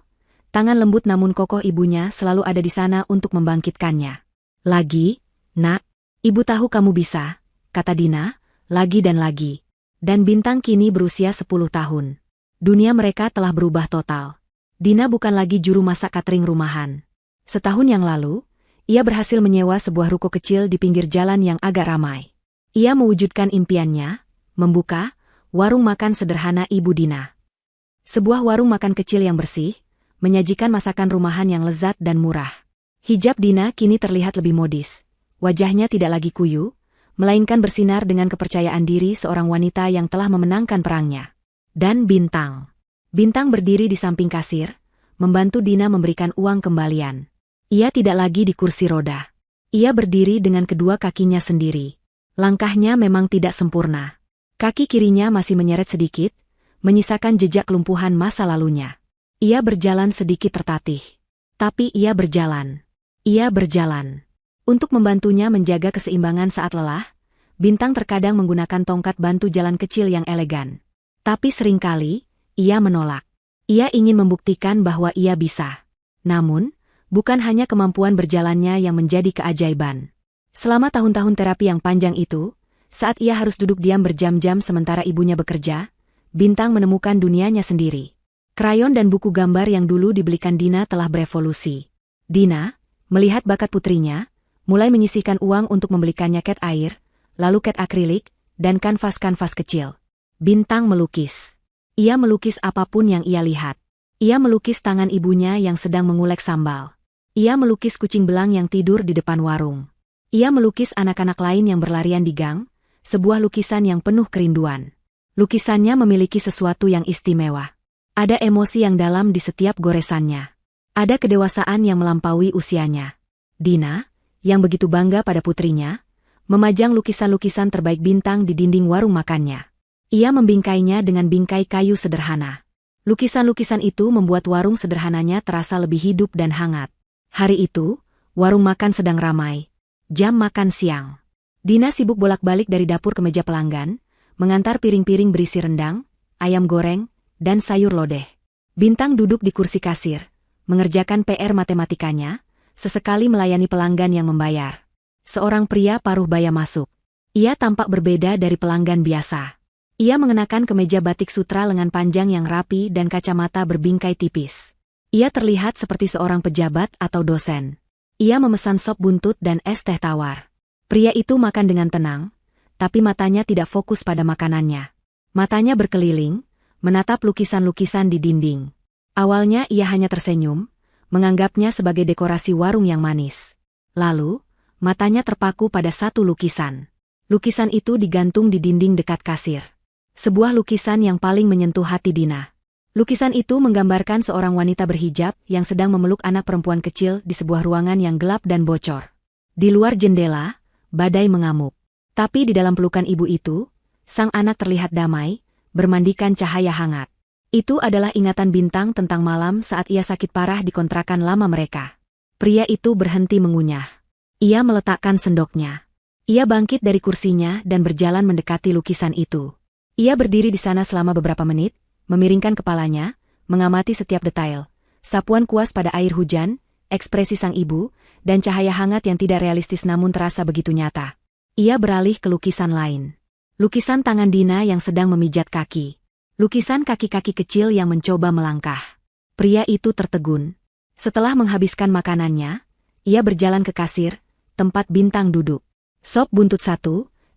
tangan lembut namun kokoh ibunya selalu ada di sana untuk membangkitkannya. Lagi, Nak, ibu tahu kamu bisa, kata Dina, lagi dan lagi. Dan Bintang kini berusia 10 tahun. Dunia mereka telah berubah total. Dina bukan lagi juru masak catering rumahan. Setahun yang lalu, ia berhasil menyewa sebuah ruko kecil di pinggir jalan yang agak ramai. Ia mewujudkan impiannya, membuka warung makan sederhana Ibu Dina. Sebuah warung makan kecil yang bersih, menyajikan masakan rumahan yang lezat dan murah. Hijab Dina kini terlihat lebih modis. Wajahnya tidak lagi kuyu, melainkan bersinar dengan kepercayaan diri seorang wanita yang telah memenangkan perangnya. Dan Bintang. Bintang berdiri di samping kasir, membantu Dina memberikan uang kembalian. Ia tidak lagi di kursi roda. Ia berdiri dengan kedua kakinya sendiri. Langkahnya memang tidak sempurna. Kaki kirinya masih menyeret sedikit, menyisakan jejak lumpuhan masa lalunya. Ia berjalan sedikit tertatih. Tapi ia berjalan. Ia berjalan. Untuk membantunya menjaga keseimbangan saat lelah, Bintang terkadang menggunakan tongkat bantu jalan kecil yang elegan. Tapi seringkali, ia menolak. Ia ingin membuktikan bahwa ia bisa. Namun, bukan hanya kemampuan berjalannya yang menjadi keajaiban. Selama tahun-tahun terapi yang panjang itu, saat ia harus duduk diam berjam-jam sementara ibunya bekerja, Bintang menemukan dunianya sendiri. Krayon dan buku gambar yang dulu dibelikan Dina telah berevolusi. Dina, melihat bakat putrinya, mulai menyisihkan uang untuk membelikannya cat air, lalu cat akrilik, dan kanvas-kanvas kecil. Bintang melukis. Ia melukis apapun yang ia lihat. Ia melukis tangan ibunya yang sedang mengulek sambal. Ia melukis kucing belang yang tidur di depan warung. Ia melukis anak-anak lain yang berlarian di gang, sebuah lukisan yang penuh kerinduan. Lukisannya memiliki sesuatu yang istimewa. Ada emosi yang dalam di setiap goresannya. Ada kedewasaan yang melampaui usianya. Dina, yang begitu bangga pada putrinya, memajang lukisan-lukisan terbaik Bintang di dinding warung makannya. Ia membingkainya dengan bingkai kayu sederhana. Lukisan-lukisan itu membuat warung sederhananya terasa lebih hidup dan hangat. Hari itu, warung makan sedang ramai. Jam makan siang. Dina sibuk bolak-balik dari dapur ke meja pelanggan, mengantar piring-piring berisi rendang, ayam goreng, dan sayur lodeh. Bintang duduk di kursi kasir, mengerjakan PR matematikanya, sesekali melayani pelanggan yang membayar. Seorang pria paruh baya masuk. Ia tampak berbeda dari pelanggan biasa. Ia mengenakan kemeja batik sutra lengan panjang yang rapi dan kacamata berbingkai tipis. Ia terlihat seperti seorang pejabat atau dosen. Ia memesan sop buntut dan es teh tawar. Pria itu makan dengan tenang, tapi matanya tidak fokus pada makanannya. Matanya berkeliling, menatap lukisan-lukisan di dinding. Awalnya ia hanya tersenyum, menganggapnya sebagai dekorasi warung yang manis. Lalu, matanya terpaku pada satu lukisan. Lukisan itu digantung di dinding dekat kasir. Sebuah lukisan yang paling menyentuh hati Dina. Lukisan itu menggambarkan seorang wanita berhijab yang sedang memeluk anak perempuan kecil di sebuah ruangan yang gelap dan bocor. Di luar jendela, badai mengamuk. Tapi di dalam pelukan ibu itu, sang anak terlihat damai, bermandikan cahaya hangat. Itu adalah ingatan Bintang tentang malam saat ia sakit parah di kontrakan lama mereka. Pria itu berhenti mengunyah. Ia meletakkan sendoknya. Ia bangkit dari kursinya dan berjalan mendekati lukisan itu. Ia berdiri di sana selama beberapa menit, memiringkan kepalanya, mengamati setiap detail. Sapuan kuas pada air hujan, ekspresi sang ibu, dan cahaya hangat yang tidak realistis namun terasa begitu nyata. Ia beralih ke lukisan lain. Lukisan tangan Dina yang sedang memijat kaki. Lukisan kaki-kaki kecil yang mencoba melangkah. Pria itu tertegun. Setelah menghabiskan makanannya, ia berjalan ke kasir, tempat Bintang duduk. Sop buntut 1,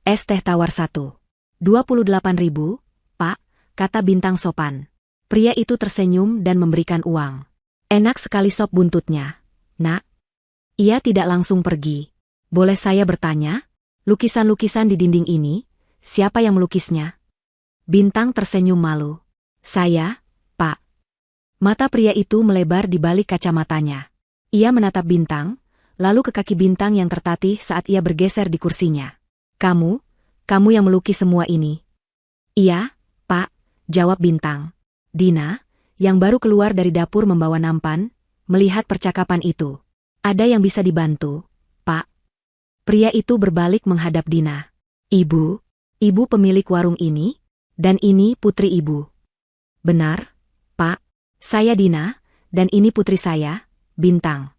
es teh tawar 1. 28.000, Pak, kata Bintang sopan. Pria itu tersenyum dan memberikan uang. Enak sekali sop buntutnya, Nak. Ia tidak langsung pergi. Boleh saya bertanya? Lukisan-lukisan di dinding ini, siapa yang melukisnya? Bintang tersenyum malu. Saya, Pak. Mata pria itu melebar di balik kacamatanya. Ia menatap Bintang, lalu ke kaki Bintang yang tertatih saat ia bergeser di kursinya. Kamu yang melukis semua ini? Iya, Pak, jawab Bintang. Dina, yang baru keluar dari dapur membawa nampan, melihat percakapan itu. Ada yang bisa dibantu, Pak? Pria itu berbalik menghadap Dina. Ibu pemilik warung ini? Dan ini putri ibu. Benar, Pak. Saya Dina, dan ini putri saya, Bintang.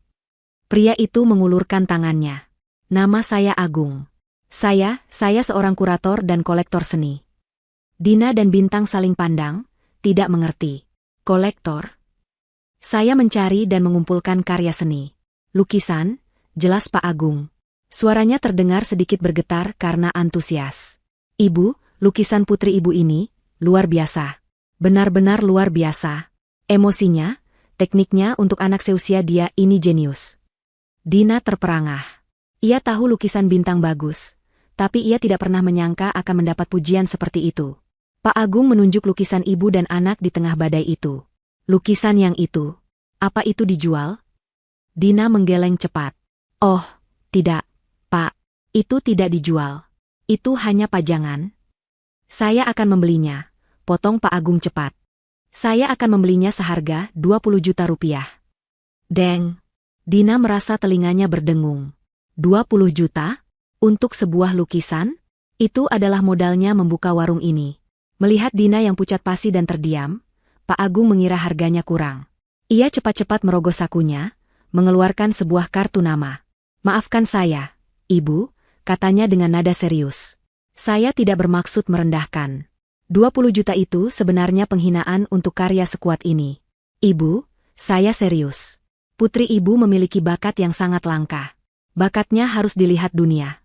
Pria itu mengulurkan tangannya. Nama saya Agung. Saya seorang kurator dan kolektor seni. Dina dan Bintang saling pandang, tidak mengerti. Kolektor? Saya mencari dan mengumpulkan karya seni. Lukisan, jelas Pak Agung. Suaranya terdengar sedikit bergetar karena antusias. Ibu, lukisan putri ibu ini, luar biasa. Benar-benar luar biasa. Emosinya, tekniknya untuk anak seusia dia ini jenius. Dina terperangah. Ia tahu lukisan bintang bagus, tapi ia tidak pernah menyangka akan mendapat pujian seperti itu. Pak Agung menunjuk lukisan ibu dan anak di tengah badai itu. Lukisan yang itu, apa itu dijual? Dina menggeleng cepat. Oh, tidak, Pak. Itu tidak dijual. Itu hanya pajangan. Saya akan membelinya, potong Pak Agung cepat. Saya akan membelinya seharga 20 juta rupiah. Deng. Dina merasa telinganya berdengung. 20 juta? Untuk sebuah lukisan? Itu adalah modalnya membuka warung ini. Melihat Dina yang pucat pasi dan terdiam, Pak Agung mengira harganya kurang. Ia cepat-cepat merogoh sakunya, mengeluarkan sebuah kartu nama. Maafkan saya, Ibu, katanya dengan nada serius. Saya tidak bermaksud merendahkan. 20 juta itu sebenarnya penghinaan untuk karya sekuat ini. Ibu, saya serius. Putri ibu memiliki bakat yang sangat langka. Bakatnya harus dilihat dunia.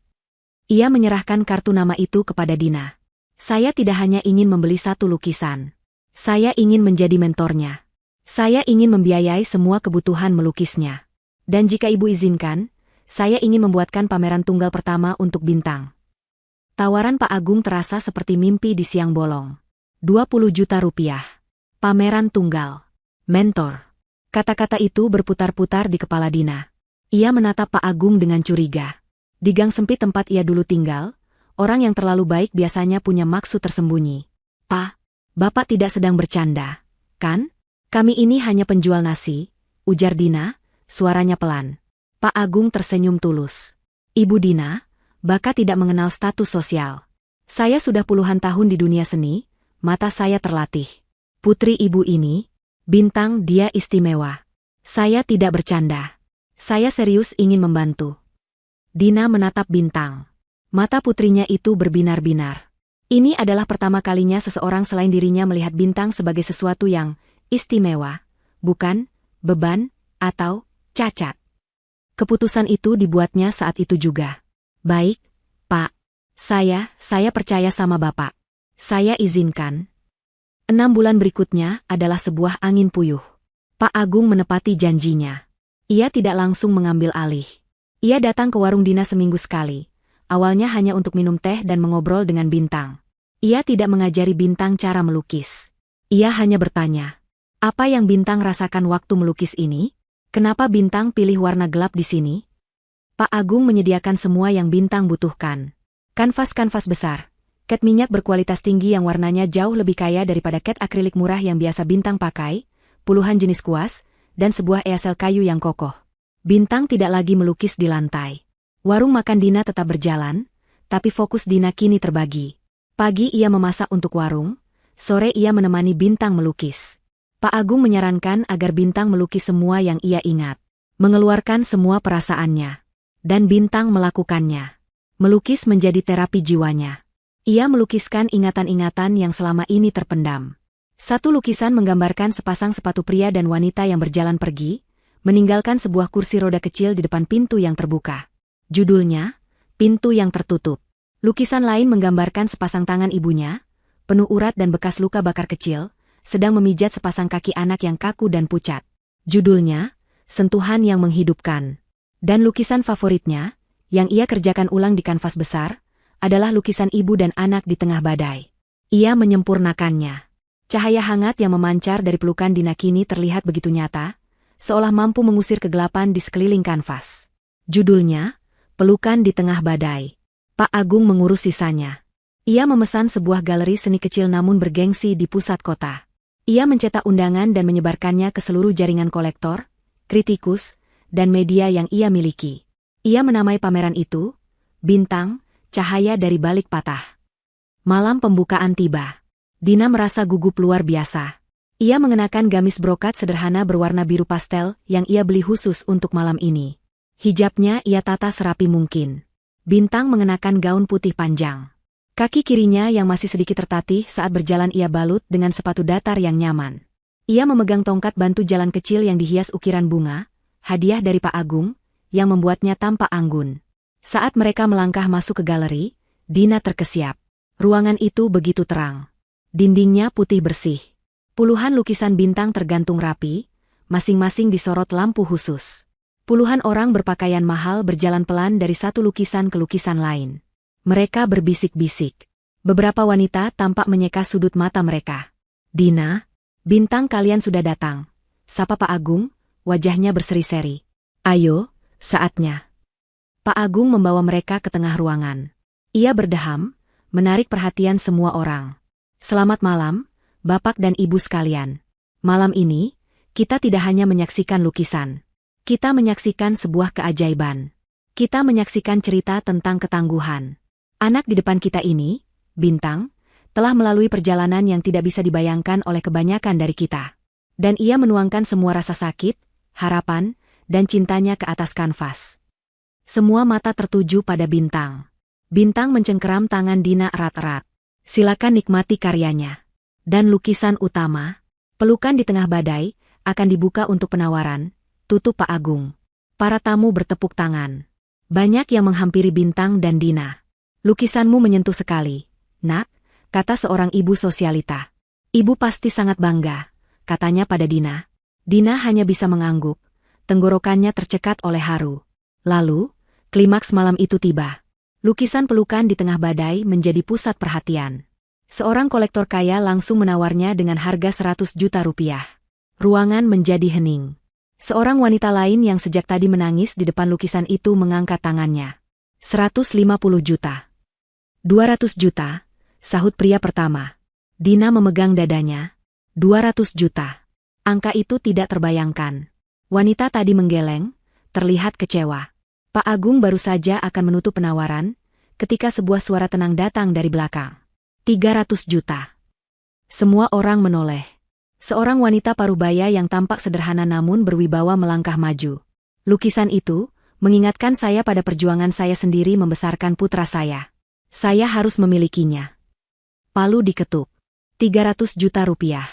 Ia menyerahkan kartu nama itu kepada Dina. Saya tidak hanya ingin membeli satu lukisan. Saya ingin menjadi mentornya. Saya ingin membiayai semua kebutuhan melukisnya. Dan jika ibu izinkan, saya ingin membuatkan pameran tunggal pertama untuk bintang. Tawaran Pak Agung terasa seperti mimpi di siang bolong. 20 juta rupiah. Pameran tunggal. Mentor. Kata-kata itu berputar-putar di kepala Dina. Ia menatap Pak Agung dengan curiga. Di gang sempit tempat ia dulu tinggal, orang yang terlalu baik biasanya punya maksud tersembunyi. Pak, Bapak tidak sedang bercanda, kan? Kami ini hanya penjual nasi, ujar Dina, suaranya pelan. Pak Agung tersenyum tulus. Ibu Dina, Bapak tidak mengenal status sosial. Saya sudah puluhan tahun di dunia seni, mata saya terlatih. Putri ibu ini, bintang dia istimewa. Saya tidak bercanda. Saya serius ingin membantu. Dina menatap bintang. Mata putrinya itu berbinar-binar. Ini adalah pertama kalinya seseorang selain dirinya melihat bintang sebagai sesuatu yang istimewa, bukan beban atau cacat. Keputusan itu dibuatnya saat itu juga. Baik, Pak. Saya percaya sama Bapak. Saya izinkan. 6 bulan berikutnya adalah sebuah angin puyuh. Pak Agung menepati janjinya. Ia tidak langsung mengambil alih. Ia datang ke warung Dina seminggu sekali. Awalnya hanya untuk minum teh dan mengobrol dengan Bintang. Ia tidak mengajari Bintang cara melukis. Ia hanya bertanya, apa yang Bintang rasakan waktu melukis ini? Kenapa Bintang pilih warna gelap di sini? Pak Agung menyediakan semua yang Bintang butuhkan. Kanvas-kanvas besar. Cat minyak berkualitas tinggi yang warnanya jauh lebih kaya daripada cat akrilik murah yang biasa Bintang pakai, puluhan jenis kuas, dan sebuah easel kayu yang kokoh. Bintang tidak lagi melukis di lantai. Warung makan Dina tetap berjalan, tapi fokus Dina kini terbagi. Pagi ia memasak untuk warung, sore ia menemani Bintang melukis. Pak Agung menyarankan agar Bintang melukis semua yang ia ingat, mengeluarkan semua perasaannya. Dan Bintang melakukannya. Melukis menjadi terapi jiwanya. Ia melukiskan ingatan-ingatan yang selama ini terpendam. Satu lukisan menggambarkan sepasang sepatu pria dan wanita yang berjalan pergi, meninggalkan sebuah kursi roda kecil di depan pintu yang terbuka. Judulnya, Pintu yang Tertutup. Lukisan lain menggambarkan sepasang tangan ibunya, penuh urat dan bekas luka bakar kecil, sedang memijat sepasang kaki anak yang kaku dan pucat. Judulnya, Sentuhan yang Menghidupkan. Dan lukisan favoritnya, yang ia kerjakan ulang di kanvas besar, adalah lukisan ibu dan anak di tengah badai. Ia menyempurnakannya. Cahaya hangat yang memancar dari pelukan Dina kini terlihat begitu nyata, seolah mampu mengusir kegelapan di sekeliling kanvas. Judulnya, Pelukan di Tengah Badai. Pak Agung mengurus sisanya. Ia memesan sebuah galeri seni kecil namun bergengsi di pusat kota. Ia mencetak undangan dan menyebarkannya ke seluruh jaringan kolektor, kritikus, dan media yang ia miliki. Ia menamai pameran itu, Bintang, Cahaya dari Balik Patah. Malam pembukaan tiba. Dina merasa gugup luar biasa. Ia mengenakan gamis brokat sederhana berwarna biru pastel yang ia beli khusus untuk malam ini. Hijabnya ia tata serapi mungkin. Bintang mengenakan gaun putih panjang. Kaki kirinya yang masih sedikit tertatih saat berjalan ia balut dengan sepatu datar yang nyaman. Ia memegang tongkat bantu jalan kecil yang dihias ukiran bunga, hadiah dari Pak Agung, yang membuatnya tampak anggun. Saat mereka melangkah masuk ke galeri, Dina terkesiap. Ruangan itu begitu terang. Dindingnya putih bersih. Puluhan lukisan bintang tergantung rapi, masing-masing disorot lampu khusus. Puluhan orang berpakaian mahal berjalan pelan dari satu lukisan ke lukisan lain. Mereka berbisik-bisik. Beberapa wanita tampak menyeka sudut mata mereka. "Dina, bintang kalian sudah datang," sapa Pak Agung, wajahnya berseri-seri. "Ayo, saatnya." Pak Agung membawa mereka ke tengah ruangan. Ia berdeham, menarik perhatian semua orang. "Selamat malam, Bapak dan Ibu sekalian. Malam ini, kita tidak hanya menyaksikan lukisan. Kita menyaksikan sebuah keajaiban. Kita menyaksikan cerita tentang ketangguhan. Anak di depan kita ini, Bintang, telah melalui perjalanan yang tidak bisa dibayangkan oleh kebanyakan dari kita. Dan ia menuangkan semua rasa sakit, harapan, dan cintanya ke atas kanvas." Semua mata tertuju pada Bintang. Bintang mencengkeram tangan Dina erat-erat. "Silakan nikmati karyanya." Dan lukisan utama, "Pelukan di Tengah Badai," akan dibuka untuk penawaran, tutup Pak Agung. Para tamu bertepuk tangan. Banyak yang menghampiri Bintang dan Dina. "Lukisanmu menyentuh sekali, Nak," kata seorang ibu sosialita. "Ibu pasti sangat bangga," katanya pada Dina. Dina hanya bisa mengangguk, tenggorokannya tercekat oleh haru. Lalu, klimaks malam itu tiba. Lukisan Pelukan di Tengah Badai menjadi pusat perhatian. Seorang kolektor kaya langsung menawarnya dengan harga 100 juta rupiah. Ruangan menjadi hening. Seorang wanita lain yang sejak tadi menangis di depan lukisan itu mengangkat tangannya. 150 juta. 200 juta. Sahut pria pertama. Dina memegang dadanya. 200 juta. Angka itu tidak terbayangkan. Wanita tadi menggeleng, terlihat kecewa. Pak Agung baru saja akan menutup penawaran, ketika sebuah suara tenang datang dari belakang. 300 juta. Semua orang menoleh. Seorang wanita parubaya yang tampak sederhana namun berwibawa melangkah maju. "Lukisan itu mengingatkan saya pada perjuangan saya sendiri membesarkan putra saya. Saya harus memilikinya." Palu diketuk. 300 juta rupiah.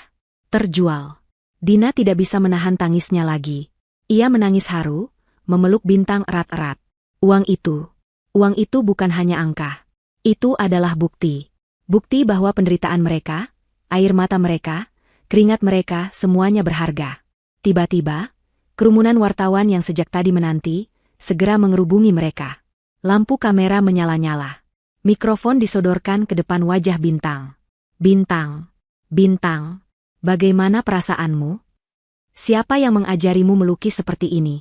Terjual. Dina tidak bisa menahan tangisnya lagi. Ia menangis haru, memeluk Bintang erat-erat. Uang itu bukan hanya angka. Itu adalah bukti. Bukti bahwa penderitaan mereka, air mata mereka, keringat mereka semuanya berharga. Tiba-tiba, kerumunan wartawan yang sejak tadi menanti, segera mengerubungi mereka. Lampu kamera menyala-nyala. Mikrofon disodorkan ke depan wajah Bintang. "Bintang, Bintang, bagaimana perasaanmu? Siapa yang mengajarimu melukis seperti ini?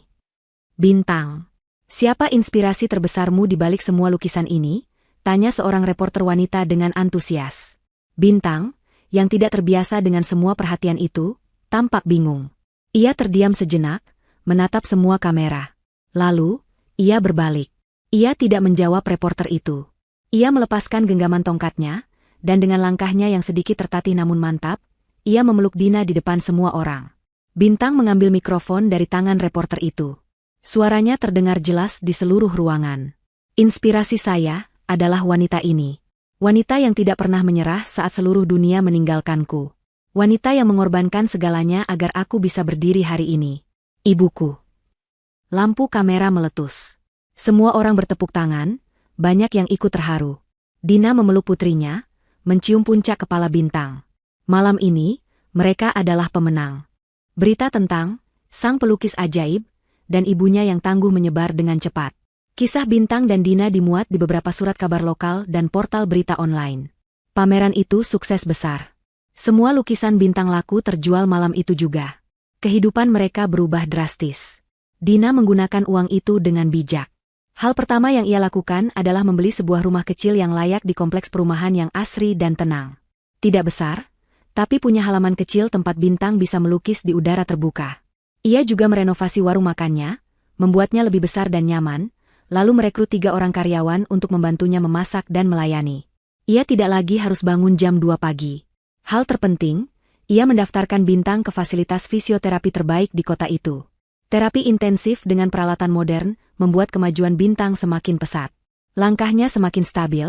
Bintang, siapa inspirasi terbesarmu di balik semua lukisan ini?" tanya seorang reporter wanita dengan antusias. Bintang, yang tidak terbiasa dengan semua perhatian itu, tampak bingung. Ia terdiam sejenak, menatap semua kamera. Lalu, ia berbalik. Ia tidak menjawab reporter itu. Ia melepaskan genggaman tongkatnya, dan dengan langkahnya yang sedikit tertatih namun mantap, ia memeluk Dina di depan semua orang. Bintang mengambil mikrofon dari tangan reporter itu. Suaranya terdengar jelas di seluruh ruangan. "Inspirasi saya adalah wanita ini. Wanita yang tidak pernah menyerah saat seluruh dunia meninggalkanku. Wanita yang mengorbankan segalanya agar aku bisa berdiri hari ini. Ibuku." Lampu kamera meletus. Semua orang bertepuk tangan, banyak yang ikut terharu. Dina memeluk putrinya, mencium puncak kepala Bintang. Malam ini, mereka adalah pemenang. Berita tentang sang pelukis ajaib dan ibunya yang tangguh menyebar dengan cepat. Kisah Bintang dan Dina dimuat di beberapa surat kabar lokal dan portal berita online. Pameran itu sukses besar. Semua lukisan Bintang laku terjual malam itu juga. Kehidupan mereka berubah drastis. Dina menggunakan uang itu dengan bijak. Hal pertama yang ia lakukan adalah membeli sebuah rumah kecil yang layak di kompleks perumahan yang asri dan tenang. Tidak besar, tapi punya halaman kecil tempat Bintang bisa melukis di udara terbuka. Ia juga merenovasi warung makannya, membuatnya lebih besar dan nyaman, lalu merekrut 3 orang karyawan untuk membantunya memasak dan melayani. Ia tidak lagi harus bangun jam 2 pagi. Hal terpenting, ia mendaftarkan Bintang ke fasilitas fisioterapi terbaik di kota itu. Terapi intensif dengan peralatan modern membuat kemajuan Bintang semakin pesat. Langkahnya semakin stabil,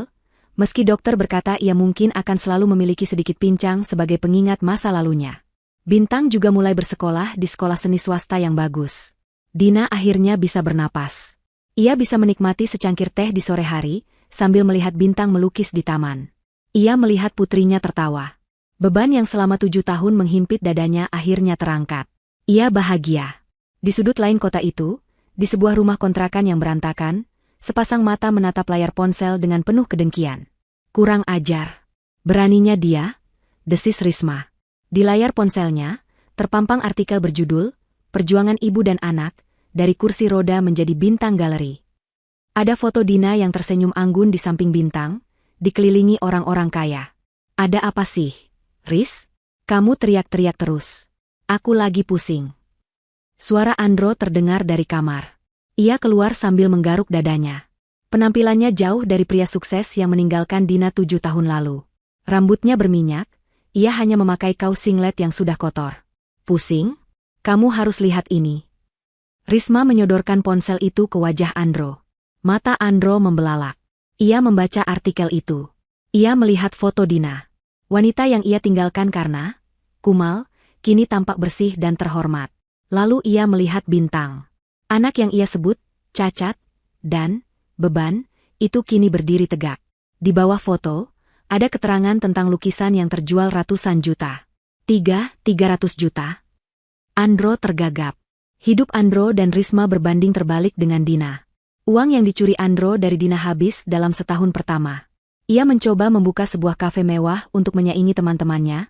meski dokter berkata ia mungkin akan selalu memiliki sedikit pincang sebagai pengingat masa lalunya. Bintang juga mulai bersekolah di sekolah seni swasta yang bagus. Dina akhirnya bisa bernapas. Ia bisa menikmati secangkir teh di sore hari, sambil melihat bintang melukis di taman. Ia melihat putrinya tertawa. Beban yang selama 7 tahun menghimpit dadanya akhirnya terangkat. Ia bahagia. Di sudut lain kota itu, di sebuah rumah kontrakan yang berantakan, sepasang mata menatap layar ponsel dengan penuh kedengkian. Kurang ajar. Beraninya dia, desis Risma. Di layar ponselnya, terpampang artikel berjudul, Perjuangan Ibu dan Anak, dari kursi roda menjadi bintang galeri. Ada foto Dina yang tersenyum anggun di samping bintang, dikelilingi orang-orang kaya. Ada apa sih, Riz? Kamu teriak-teriak terus. Aku lagi pusing. Suara Andro terdengar dari kamar. Ia keluar sambil menggaruk dadanya. Penampilannya jauh dari pria sukses yang meninggalkan Dina 7 tahun lalu. Rambutnya berminyak, ia hanya memakai kaos singlet yang sudah kotor. Pusing? Kamu harus lihat ini. Risma menyodorkan ponsel itu ke wajah Andro. Mata Andro membelalak. Ia membaca artikel itu. Ia melihat foto Dina. Wanita yang ia tinggalkan karena kumal, kini tampak bersih dan terhormat. Lalu ia melihat bintang. Anak yang ia sebut cacat dan beban, itu kini berdiri tegak. Di bawah foto, ada keterangan tentang lukisan yang terjual ratusan juta. 300 juta. Andro tergagap. Hidup Andro dan Risma berbanding terbalik dengan Dina. Uang yang dicuri Andro dari Dina habis dalam setahun pertama. Ia mencoba membuka sebuah kafe mewah untuk menyaingi teman-temannya,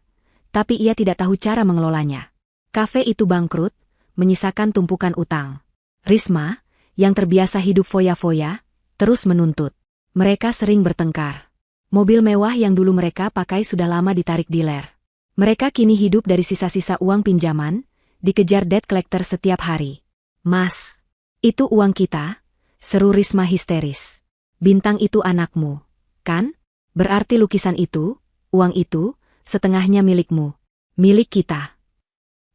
tapi ia tidak tahu cara mengelolanya. Kafe itu bangkrut, menyisakan tumpukan utang. Risma, yang terbiasa hidup foya-foya, terus menuntut. Mereka sering bertengkar. Mobil mewah yang dulu mereka pakai sudah lama ditarik diler. Mereka kini hidup dari sisa-sisa uang pinjaman, dikejar debt collector setiap hari. Mas, itu uang kita, seru Risma histeris. Bintang itu anakmu, kan? Berarti lukisan itu, uang itu, setengahnya milikmu. Milik kita.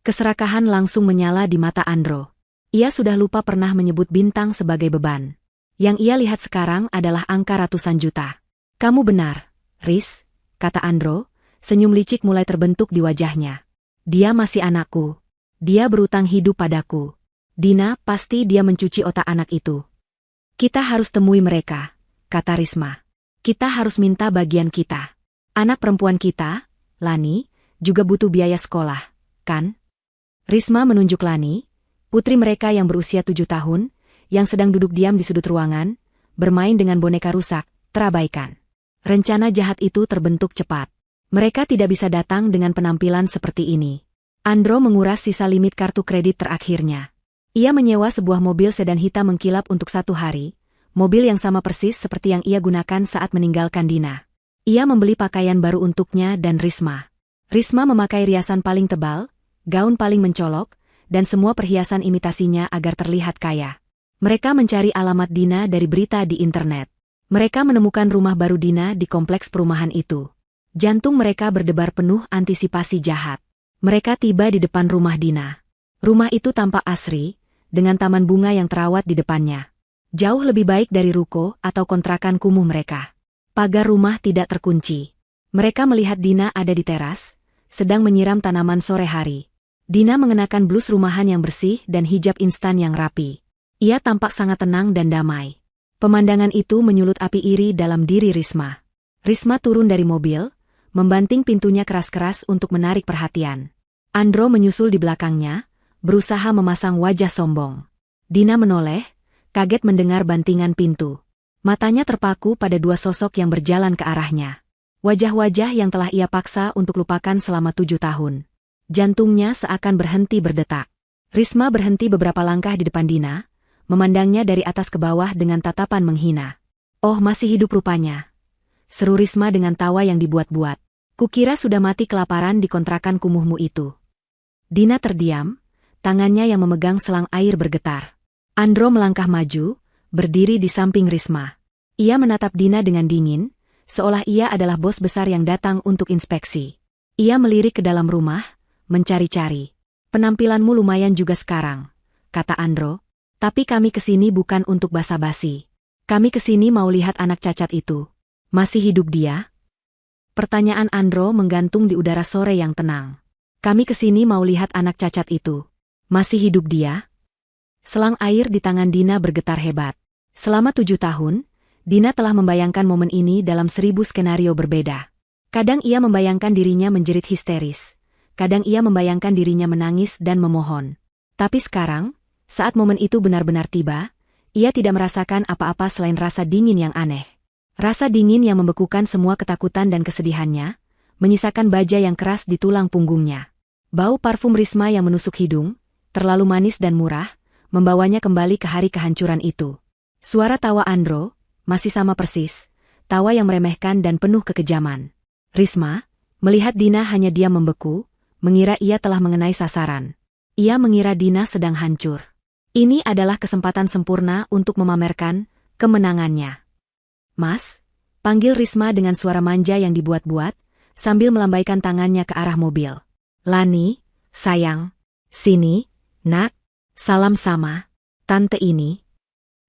Keserakahan langsung menyala di mata Andro. Ia sudah lupa pernah menyebut bintang sebagai beban. Yang ia lihat sekarang adalah angka ratusan juta. Kamu benar, Riz, kata Andro, senyum licik mulai terbentuk di wajahnya. Dia masih anakku. Dia berutang hidup padaku. Dina, pasti dia mencuci otak anak itu. Kita harus temui mereka, kata Risma. Kita harus minta bagian kita. Anak perempuan kita, Lani, juga butuh biaya sekolah, kan? Risma menunjuk Lani, putri mereka yang berusia 7 tahun, yang sedang duduk diam di sudut ruangan, bermain dengan boneka rusak, terabaikan. Rencana jahat itu terbentuk cepat. Mereka tidak bisa datang dengan penampilan seperti ini. Andro menguras sisa limit kartu kredit terakhirnya. Ia menyewa sebuah mobil sedan hitam mengkilap untuk 1 hari, mobil yang sama persis seperti yang ia gunakan saat meninggalkan Dina. Ia membeli pakaian baru untuknya dan Risma. Risma memakai riasan paling tebal, gaun paling mencolok, dan semua perhiasan imitasinya agar terlihat kaya. Mereka mencari alamat Dina dari berita di internet. Mereka menemukan rumah baru Dina di kompleks perumahan itu. Jantung mereka berdebar penuh antisipasi jahat. Mereka tiba di depan rumah Dina. Rumah itu tampak asri, dengan taman bunga yang terawat di depannya. Jauh lebih baik dari ruko atau kontrakan kumuh mereka. Pagar rumah tidak terkunci. Mereka melihat Dina ada di teras, sedang menyiram tanaman sore hari. Dina mengenakan blus rumahan yang bersih dan hijab instan yang rapi. Ia tampak sangat tenang dan damai. Pemandangan itu menyulut api iri dalam diri Risma. Risma turun dari mobil, membanting pintunya keras-keras untuk menarik perhatian. Andro menyusul di belakangnya, berusaha memasang wajah sombong. Dina menoleh, kaget mendengar bantingan pintu. Matanya terpaku pada 2 sosok yang berjalan ke arahnya. Wajah-wajah yang telah ia paksa untuk lupakan selama 7 tahun. Jantungnya seakan berhenti berdetak. Risma berhenti beberapa langkah di depan Dina, memandangnya dari atas ke bawah dengan tatapan menghina. Oh, masih hidup rupanya, seru Risma dengan tawa yang dibuat-buat. Kukira sudah mati kelaparan di kontrakan kumuhmu itu. Dina terdiam, tangannya yang memegang selang air bergetar. Andro melangkah maju, berdiri di samping Risma. Ia menatap Dina dengan dingin, seolah ia adalah bos besar yang datang untuk inspeksi. Ia melirik ke dalam rumah, mencari-cari. Penampilanmu lumayan juga sekarang, kata Andro. Tapi kami kesini bukan untuk basa-basi. Kami kesini mau lihat anak cacat itu. Masih hidup dia? Pertanyaan Andro menggantung di udara sore yang tenang. Kami kesini mau lihat anak cacat itu. Masih hidup dia? Selang air di tangan Dina bergetar hebat. Selama 7 tahun, Dina telah membayangkan momen ini dalam 1000 skenario berbeda. Kadang ia membayangkan dirinya menjerit histeris. Kadang ia membayangkan dirinya menangis dan memohon. Tapi sekarang, saat momen itu benar-benar tiba, ia tidak merasakan apa-apa selain rasa dingin yang aneh. Rasa dingin yang membekukan semua ketakutan dan kesedihannya, menyisakan baja yang keras di tulang punggungnya. Bau parfum Risma yang menusuk hidung, terlalu manis dan murah, membawanya kembali ke hari kehancuran itu. Suara tawa Andro, masih sama persis, tawa yang meremehkan dan penuh kekejaman. Risma, melihat Dina hanya diam membeku, mengira ia telah mengenai sasaran. Ia mengira Dina sedang hancur. Ini adalah kesempatan sempurna untuk memamerkan kemenangannya. Mas, panggil Risma dengan suara manja yang dibuat-buat, sambil melambaikan tangannya ke arah mobil. Lani, sayang, sini, nak, salam sama, tante ini.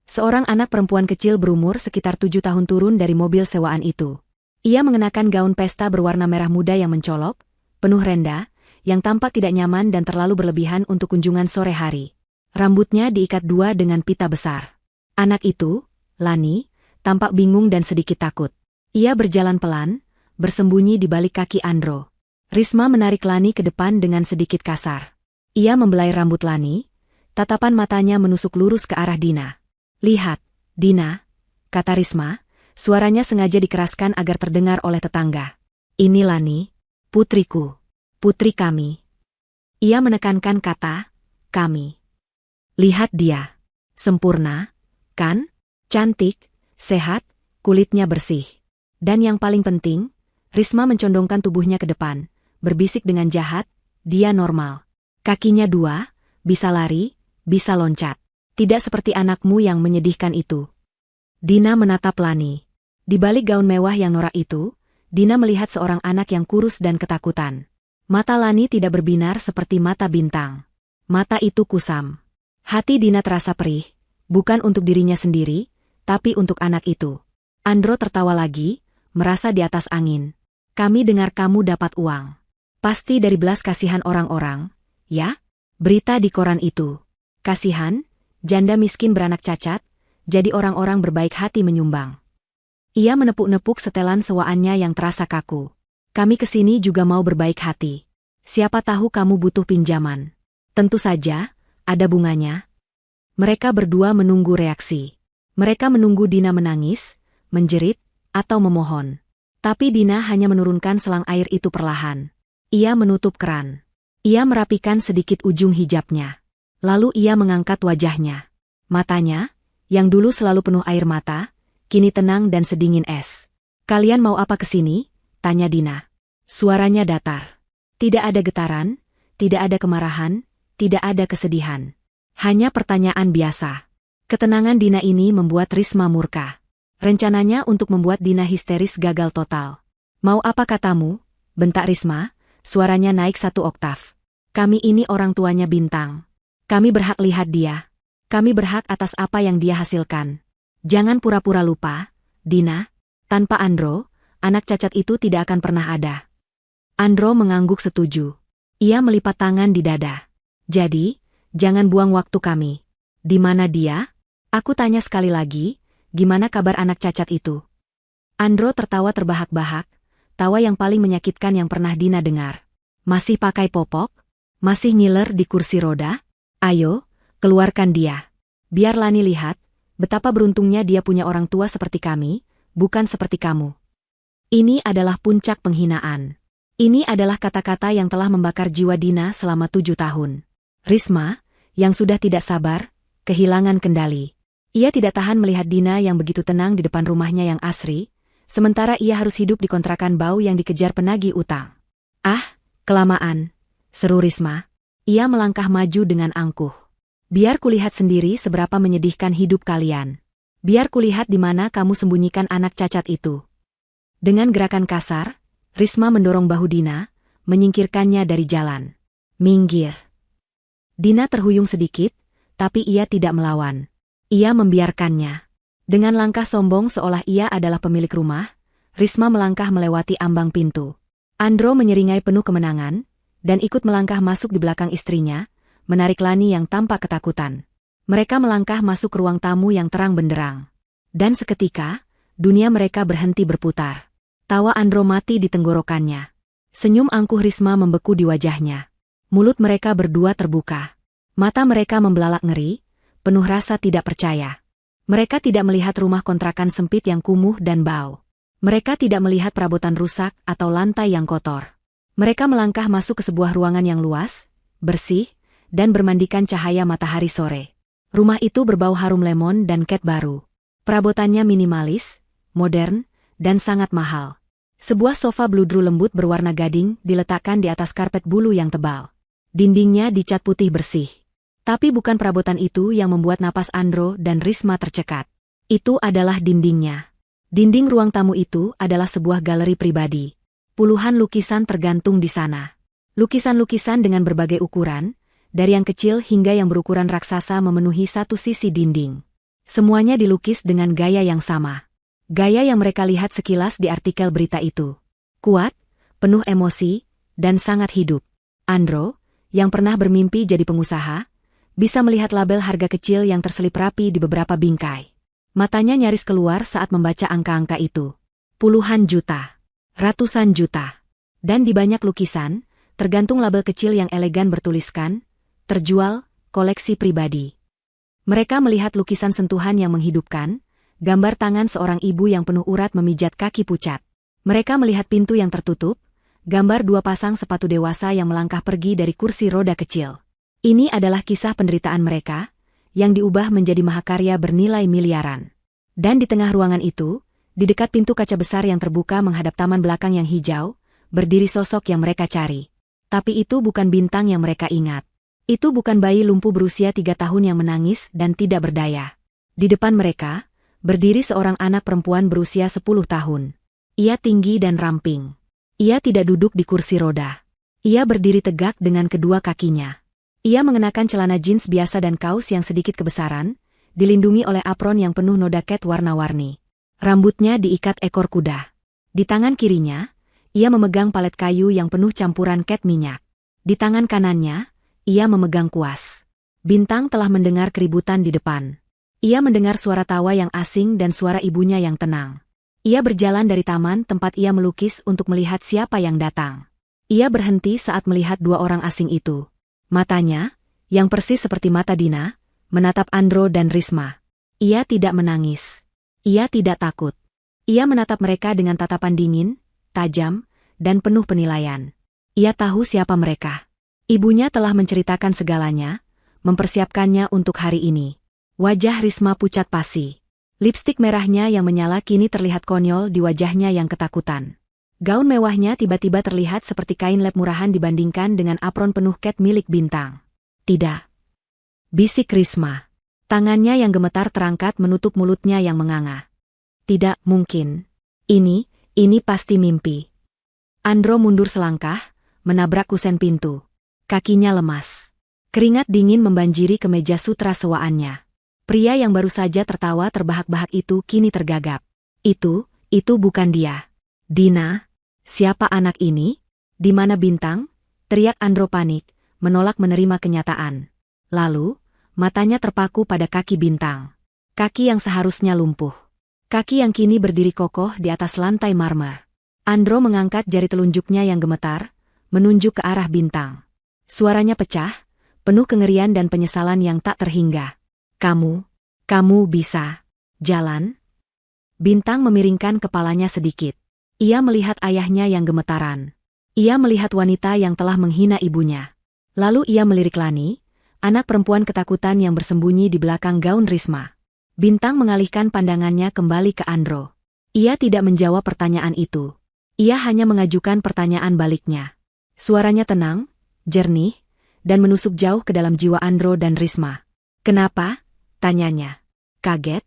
Seorang anak perempuan kecil berumur sekitar 7 tahun turun dari mobil sewaan itu. Ia mengenakan gaun pesta berwarna merah muda yang mencolok, penuh renda, yang tampak tidak nyaman dan terlalu berlebihan untuk kunjungan sore hari. Rambutnya diikat 2 dengan pita besar. Anak itu, Lani, tampak bingung dan sedikit takut. Ia berjalan pelan, bersembunyi di balik kaki Andro. Risma menarik Lani ke depan dengan sedikit kasar. Ia membelai rambut Lani, tatapan matanya menusuk lurus ke arah Dina. Lihat, Dina, kata Risma, suaranya sengaja dikeraskan agar terdengar oleh tetangga. Ini Lani, putriku, putri kami. Ia menekankan kata, kami. Lihat dia. Sempurna, kan? Cantik, sehat, kulitnya bersih. Dan yang paling penting, Risma mencondongkan tubuhnya ke depan, berbisik dengan jahat, dia normal. Kakinya 2, bisa lari, bisa loncat. Tidak seperti anakmu yang menyedihkan itu. Dina menatap Lani. Di balik gaun mewah yang norak itu, Dina melihat seorang anak yang kurus dan ketakutan. Mata Lani tidak berbinar seperti mata bintang. Mata itu kusam. Hati Dina terasa perih, bukan untuk dirinya sendiri, tapi untuk anak itu. Andro tertawa lagi, merasa di atas angin. Kami dengar kamu dapat uang. Pasti dari belas kasihan orang-orang, ya? Berita di koran itu. Kasihan, janda miskin beranak cacat, jadi orang-orang berbaik hati menyumbang. Ia menepuk-nepuk setelan sewaannya yang terasa kaku. Kami kesini juga mau berbaik hati. Siapa tahu kamu butuh pinjaman. Tentu saja, ada bunganya. Mereka berdua menunggu reaksi. Mereka menunggu Dina menangis, menjerit, atau memohon. Tapi Dina hanya menurunkan selang air itu perlahan. Ia menutup keran. Ia merapikan sedikit ujung hijabnya. Lalu ia mengangkat wajahnya. Matanya, yang dulu selalu penuh air mata, kini tenang dan sedingin es. Kalian mau apa kesini? Tanya Dina. Suaranya datar. Tidak ada getaran, tidak ada kemarahan, tidak ada kesedihan. Hanya pertanyaan biasa. Ketenangan Dina ini membuat Risma murka. Rencananya untuk membuat Dina histeris gagal total. Mau apa katamu? Bentak Risma, suaranya naik 1 oktav. Kami ini orang tuanya Bintang. Kami berhak lihat dia. Kami berhak atas apa yang dia hasilkan. Jangan pura-pura lupa, Dina. Tanpa Andro, anak cacat itu tidak akan pernah ada. Andro mengangguk setuju. Ia melipat tangan di dada. Jadi, jangan buang waktu kami. Di mana dia? Aku tanya sekali lagi, gimana kabar anak cacat itu? Andro tertawa terbahak-bahak, tawa yang paling menyakitkan yang pernah Dina dengar. Masih pakai popok? Masih ngiler di kursi roda? Ayo, keluarkan dia. Biar Lani lihat, betapa beruntungnya dia punya orang tua seperti kami, bukan seperti kamu. Ini adalah puncak penghinaan. Ini adalah kata-kata yang telah membakar jiwa Dina selama 7 tahun. Risma, yang sudah tidak sabar, kehilangan kendali. Ia tidak tahan melihat Dina yang begitu tenang di depan rumahnya yang asri, sementara ia harus hidup di kontrakan bau yang dikejar penagih utang. Ah, kelamaan, seru Risma. Ia melangkah maju dengan angkuh. Biar kulihat sendiri seberapa menyedihkan hidup kalian. Biar kulihat di mana kamu sembunyikan anak cacat itu. Dengan gerakan kasar, Risma mendorong bahu Dina, menyingkirkannya dari jalan. Minggir. Dina terhuyung sedikit, tapi ia tidak melawan. Ia membiarkannya. Dengan langkah sombong seolah ia adalah pemilik rumah, Risma melangkah melewati ambang pintu. Andro menyeringai penuh kemenangan, dan ikut melangkah masuk di belakang istrinya, menarik Lani yang tampak ketakutan. Mereka melangkah masuk ruang tamu yang terang benderang. Dan seketika, dunia mereka berhenti berputar. Tawa Andro mati di tenggorokannya. Senyum angkuh Risma membeku di wajahnya. Mulut mereka berdua terbuka. Mata mereka membelalak ngeri, penuh rasa tidak percaya. Mereka tidak melihat rumah kontrakan sempit yang kumuh dan bau. Mereka tidak melihat perabotan rusak atau lantai yang kotor. Mereka melangkah masuk ke sebuah ruangan yang luas, bersih, dan bermandikan cahaya matahari sore. Rumah itu berbau harum lemon dan cat baru. Perabotannya minimalis, modern, dan sangat mahal. Sebuah sofa bludru lembut berwarna gading diletakkan di atas karpet bulu yang tebal. Dindingnya dicat putih bersih. Tapi bukan perabotan itu yang membuat napas Andro dan Risma tercekat. Itu adalah dindingnya. Dinding ruang tamu itu adalah sebuah galeri pribadi. Puluhan lukisan tergantung di sana. Lukisan-lukisan dengan berbagai ukuran, dari yang kecil hingga yang berukuran raksasa memenuhi satu sisi dinding. Semuanya dilukis dengan gaya yang sama. Gaya yang mereka lihat sekilas di artikel berita itu. Kuat, penuh emosi, dan sangat hidup. Andro, yang pernah bermimpi jadi pengusaha, bisa melihat label harga kecil yang terselip rapi di beberapa bingkai. Matanya nyaris keluar saat membaca angka-angka itu. Puluhan juta, ratusan juta. Dan di banyak lukisan, tergantung label kecil yang elegan bertuliskan, terjual, koleksi pribadi. Mereka melihat lukisan sentuhan yang menghidupkan, gambar tangan seorang ibu yang penuh urat memijat kaki pucat. Mereka melihat pintu yang tertutup, gambar dua pasang sepatu dewasa yang melangkah pergi dari kursi roda kecil. Ini adalah kisah penderitaan mereka, yang diubah menjadi mahakarya bernilai miliaran. Dan di tengah ruangan itu, di dekat pintu kaca besar yang terbuka menghadap taman belakang yang hijau, berdiri sosok yang mereka cari. Tapi itu bukan bintang yang mereka ingat. Itu bukan bayi lumpuh berusia 3 tahun yang menangis dan tidak berdaya. Di depan mereka, berdiri seorang anak perempuan berusia 10 tahun. Ia tinggi dan ramping. Ia tidak duduk di kursi roda. Ia berdiri tegak dengan kedua kakinya. Ia mengenakan celana jeans biasa dan kaos yang sedikit kebesaran, dilindungi oleh apron yang penuh noda cat warna-warni. Rambutnya diikat ekor kuda. Di tangan kirinya, ia memegang palet kayu yang penuh campuran cat minyak. Di tangan kanannya, ia memegang kuas. Bintang telah mendengar keributan di depan. Ia mendengar suara tawa yang asing dan suara ibunya yang tenang. Ia berjalan dari taman tempat ia melukis untuk melihat siapa yang datang. Ia berhenti saat melihat dua orang asing itu. Matanya, yang persis seperti mata Dina, menatap Andro dan Risma. Ia tidak menangis. Ia tidak takut. Ia menatap mereka dengan tatapan dingin, tajam, dan penuh penilaian. Ia tahu siapa mereka. Ibunya telah menceritakan segalanya, mempersiapkannya untuk hari ini. Wajah Risma pucat pasi. Lipstik merahnya yang menyala kini terlihat konyol di wajahnya yang ketakutan. Gaun mewahnya tiba-tiba terlihat seperti kain lap murahan dibandingkan dengan apron penuh cat milik Bintang. Tidak. Bisik Risma. Tangannya yang gemetar terangkat menutup mulutnya yang menganga. Tidak mungkin. Ini pasti mimpi. Andro mundur selangkah, menabrak kusen pintu. Kakinya lemas. Keringat dingin membanjiri kemeja sutra sewaannya. Pria yang baru saja tertawa terbahak-bahak itu kini tergagap. Itu bukan dia. Dina, siapa anak ini? Di mana Bintang? Teriak Andro panik, menolak menerima kenyataan. Lalu, matanya terpaku pada kaki Bintang. Kaki yang seharusnya lumpuh. Kaki yang kini berdiri kokoh di atas lantai marmer. Andro mengangkat jari telunjuknya yang gemetar, menunjuk ke arah Bintang. Suaranya pecah, penuh kengerian dan penyesalan yang tak terhingga. Kamu bisa jalan? Bintang memiringkan kepalanya sedikit. Ia melihat ayahnya yang gemetaran. Ia melihat wanita yang telah menghina ibunya. Lalu ia melirik Lani, anak perempuan ketakutan yang bersembunyi di belakang gaun Risma. Bintang mengalihkan pandangannya kembali ke Andro. Ia tidak menjawab pertanyaan itu. Ia hanya mengajukan pertanyaan baliknya. Suaranya tenang, jernih, dan menusuk jauh ke dalam jiwa Andro dan Risma. Kenapa? Tanyanya. Kaget?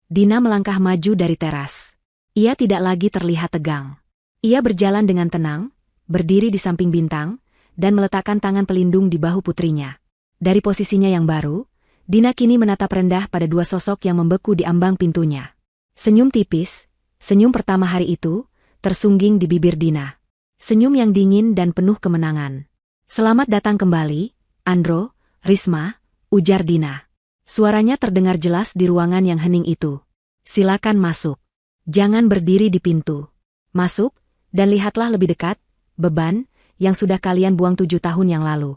Dina melangkah maju dari teras. Ia tidak lagi terlihat tegang. Ia berjalan dengan tenang, berdiri di samping Bintang, dan meletakkan tangan pelindung di bahu putrinya. Dari posisinya yang baru, Dina kini menatap rendah pada dua sosok yang membeku di ambang pintunya. Senyum tipis, senyum pertama hari itu, tersungging di bibir Dina. Senyum yang dingin dan penuh kemenangan. Selamat datang kembali, Andro, Risma, ujar Dina. Suaranya terdengar jelas di ruangan yang hening itu. Silakan masuk. Jangan berdiri di pintu. Masuk, dan lihatlah lebih dekat, beban, yang sudah kalian buang 7 tahun yang lalu.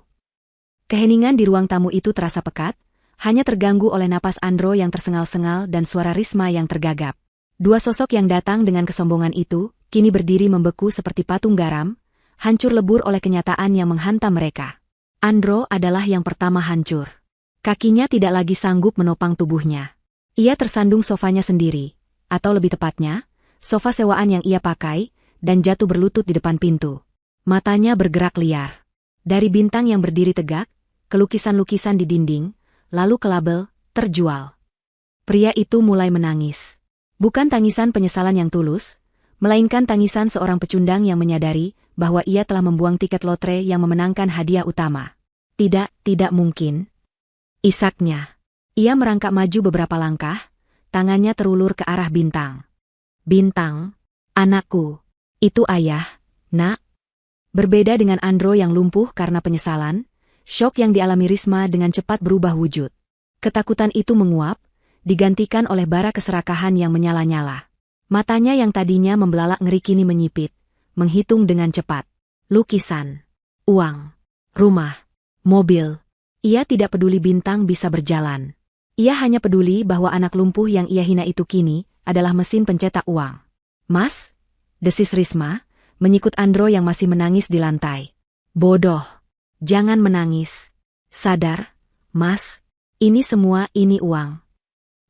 Keheningan di ruang tamu itu terasa pekat, hanya terganggu oleh napas Andro yang tersengal-sengal dan suara Risma yang tergagap. Dua sosok yang datang dengan kesombongan itu, kini berdiri membeku seperti patung garam, hancur lebur oleh kenyataan yang menghantam mereka. Andro adalah yang pertama hancur. Kakinya tidak lagi sanggup menopang tubuhnya. Ia tersandung sofanya sendiri, atau lebih tepatnya, sofa sewaan yang ia pakai, dan jatuh berlutut di depan pintu. Matanya bergerak liar. Dari bintang yang berdiri tegak, ke lukisan-lukisan di dinding, lalu ke label, terjual. Pria itu mulai menangis. Bukan tangisan penyesalan yang tulus, melainkan tangisan seorang pecundang yang menyadari bahwa ia telah membuang tiket lotre yang memenangkan hadiah utama. Tidak mungkin. Isaknya. Ia merangkak maju beberapa langkah, tangannya terulur ke arah bintang. Bintang, anakku. Itu ayah, nak. Berbeda dengan Andro yang lumpuh karena penyesalan, syok yang dialami Risma dengan cepat berubah wujud. Ketakutan itu menguap, digantikan oleh bara keserakahan yang menyala-nyala. Matanya yang tadinya membelalak ngeri kini menyipit, menghitung dengan cepat. Lukisan, uang, rumah, mobil. Ia tidak peduli bintang bisa berjalan. Ia hanya peduli bahwa anak lumpuh yang ia hina itu kini adalah mesin pencetak uang. Mas? Desis Risma, menyikut Andro yang masih menangis di lantai. Bodoh. Jangan menangis. Sadar, Mas. Ini semua ini uang.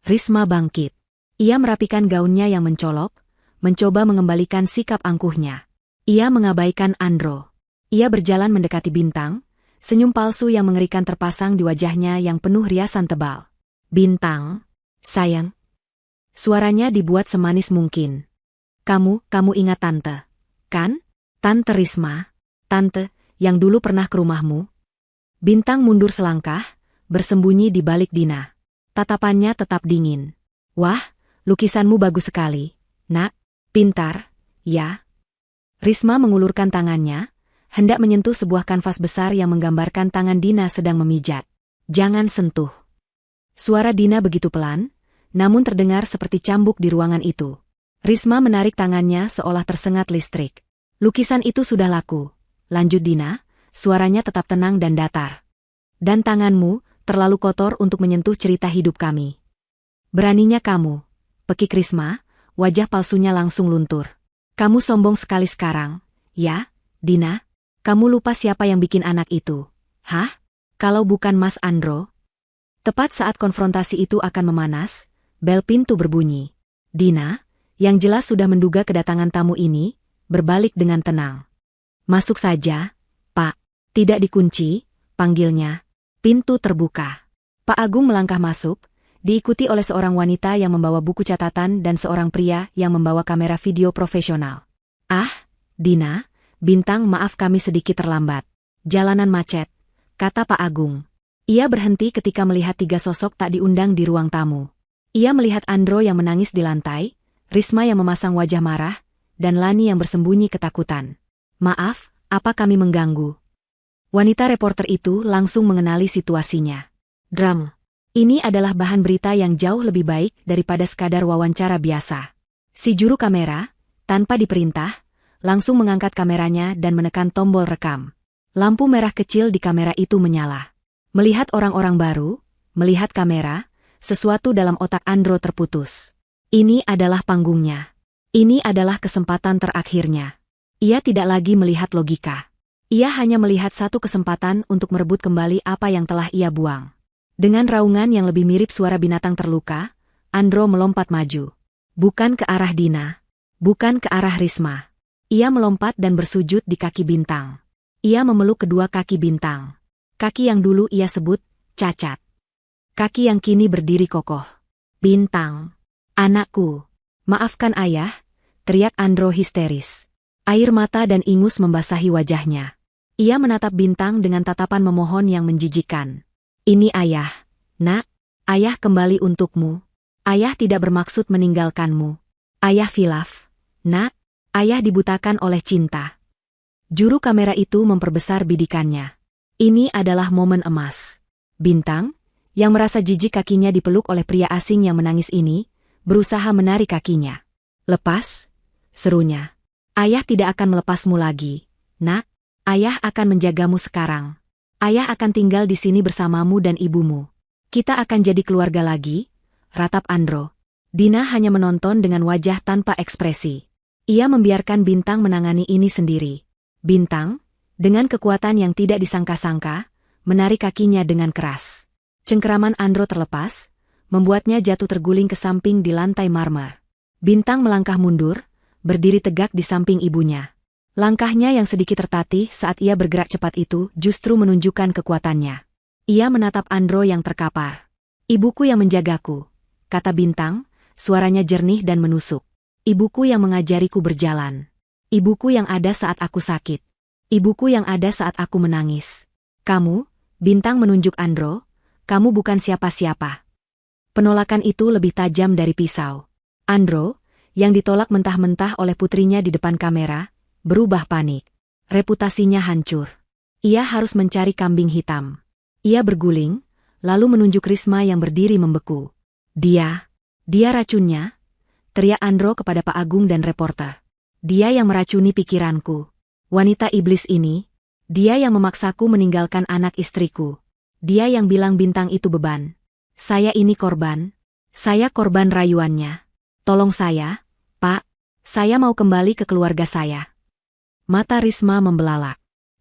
Risma bangkit. Ia merapikan gaunnya yang mencolok, mencoba mengembalikan sikap angkuhnya. Ia mengabaikan Andro. Ia berjalan mendekati bintang, senyum palsu yang mengerikan terpasang di wajahnya yang penuh riasan tebal. Bintang, sayang. Suaranya dibuat semanis mungkin. Kamu ingat tante, kan? Tante Risma, tante yang dulu pernah ke rumahmu. Bintang mundur selangkah, bersembunyi di balik Dina. Tatapannya tetap dingin. Wah, lukisanmu bagus sekali, nak. Pintar, ya. Risma mengulurkan tangannya, hendak menyentuh sebuah kanvas besar yang menggambarkan tangan Dina sedang memijat. Jangan sentuh. Suara Dina begitu pelan, namun terdengar seperti cambuk di ruangan itu. Risma menarik tangannya seolah tersengat listrik. Lukisan itu sudah laku, lanjut Dina, suaranya tetap tenang dan datar. Dan tanganmu terlalu kotor untuk menyentuh cerita hidup kami. Beraninya kamu, pekik Risma, wajah palsunya langsung luntur. Kamu sombong sekali sekarang, ya, Dina? Kamu lupa siapa yang bikin anak itu? Hah? Kalau bukan Mas Andro? Tepat saat konfrontasi itu akan memanas, bel pintu berbunyi. Dina, yang jelas sudah menduga kedatangan tamu ini, berbalik dengan tenang. Masuk saja, Pak. Tidak dikunci, panggilnya. Pintu terbuka. Pak Agung melangkah masuk, diikuti oleh seorang wanita yang membawa buku catatan dan seorang pria yang membawa kamera video profesional. Ah, Dina, Bintang, maaf kami sedikit terlambat. Jalanan macet, kata Pak Agung. Ia berhenti ketika melihat 3 sosok tak diundang di ruang tamu. Ia melihat Andro yang menangis di lantai, Risma yang memasang wajah marah, dan Lani yang bersembunyi ketakutan. Maaf, apa kami mengganggu? Wanita reporter itu langsung mengenali situasinya. Dram. Ini adalah bahan berita yang jauh lebih baik daripada sekadar wawancara biasa. Si juru kamera, tanpa diperintah, langsung mengangkat kameranya dan menekan tombol rekam. Lampu merah kecil di kamera itu menyala. Melihat orang-orang baru, melihat kamera, sesuatu dalam otak Andro terputus. Ini adalah panggungnya. Ini adalah kesempatan terakhirnya. Ia tidak lagi melihat logika. Ia hanya melihat satu kesempatan untuk merebut kembali apa yang telah ia buang. Dengan raungan yang lebih mirip suara binatang terluka, Andro melompat maju. Bukan ke arah Dina. Bukan ke arah Risma. Ia melompat dan bersujud di kaki Bintang. Ia memeluk kedua kaki Bintang. Kaki yang dulu ia sebut cacat. Kaki yang kini berdiri kokoh. Bintang. Anakku. Maafkan ayah, teriak Andro histeris. Air mata dan ingus membasahi wajahnya. Ia menatap Bintang dengan tatapan memohon yang menjijikan. Ini ayah, nak. Ayah kembali untukmu. Ayah tidak bermaksud meninggalkanmu. Ayah khilaf, nak. Ayah dibutakan oleh cinta. Juru kamera itu memperbesar bidikannya. Ini adalah momen emas. Bintang, Yang merasa jijik kakinya dipeluk oleh pria asing yang menangis ini, berusaha menarik kakinya. "Lepas," serunya. "Ayah tidak akan melepasmu lagi, nak. Ayah akan menjagamu sekarang. Ayah akan tinggal di sini bersamamu dan ibumu. Kita akan jadi keluarga lagi," ratap Andro. Dina hanya menonton dengan wajah tanpa ekspresi. Ia membiarkan Bintang menangani ini sendiri. Bintang, dengan kekuatan yang tidak disangka-sangka, menarik kakinya dengan keras. Cengkeraman Andro terlepas, membuatnya jatuh terguling ke samping di lantai marmer. Bintang melangkah mundur, berdiri tegak di samping ibunya. Langkahnya yang sedikit tertatih saat ia bergerak cepat itu justru menunjukkan kekuatannya. Ia menatap Andro yang terkapar. "Ibuku yang menjagaku," kata Bintang, suaranya jernih dan menusuk. "Ibuku yang mengajariku berjalan. Ibuku yang ada saat aku sakit. Ibuku yang ada saat aku menangis. Kamu," Bintang menunjuk Andro, "kamu bukan siapa-siapa." Penolakan itu lebih tajam dari pisau. Andro, yang ditolak mentah-mentah oleh putrinya di depan kamera, berubah panik. Reputasinya hancur. Ia harus mencari kambing hitam. Ia berguling, lalu menunjuk Risma yang berdiri membeku. Dia racunnya," teriak Andro kepada Pak Agung dan reporter. "Dia yang meracuni pikiranku. Wanita iblis ini, dia yang memaksaku meninggalkan anak istriku. Dia yang bilang Bintang itu beban. Saya ini korban. Saya korban rayuannya. Tolong saya, Pak. Saya mau kembali ke keluarga saya." Mata Risma membelalak.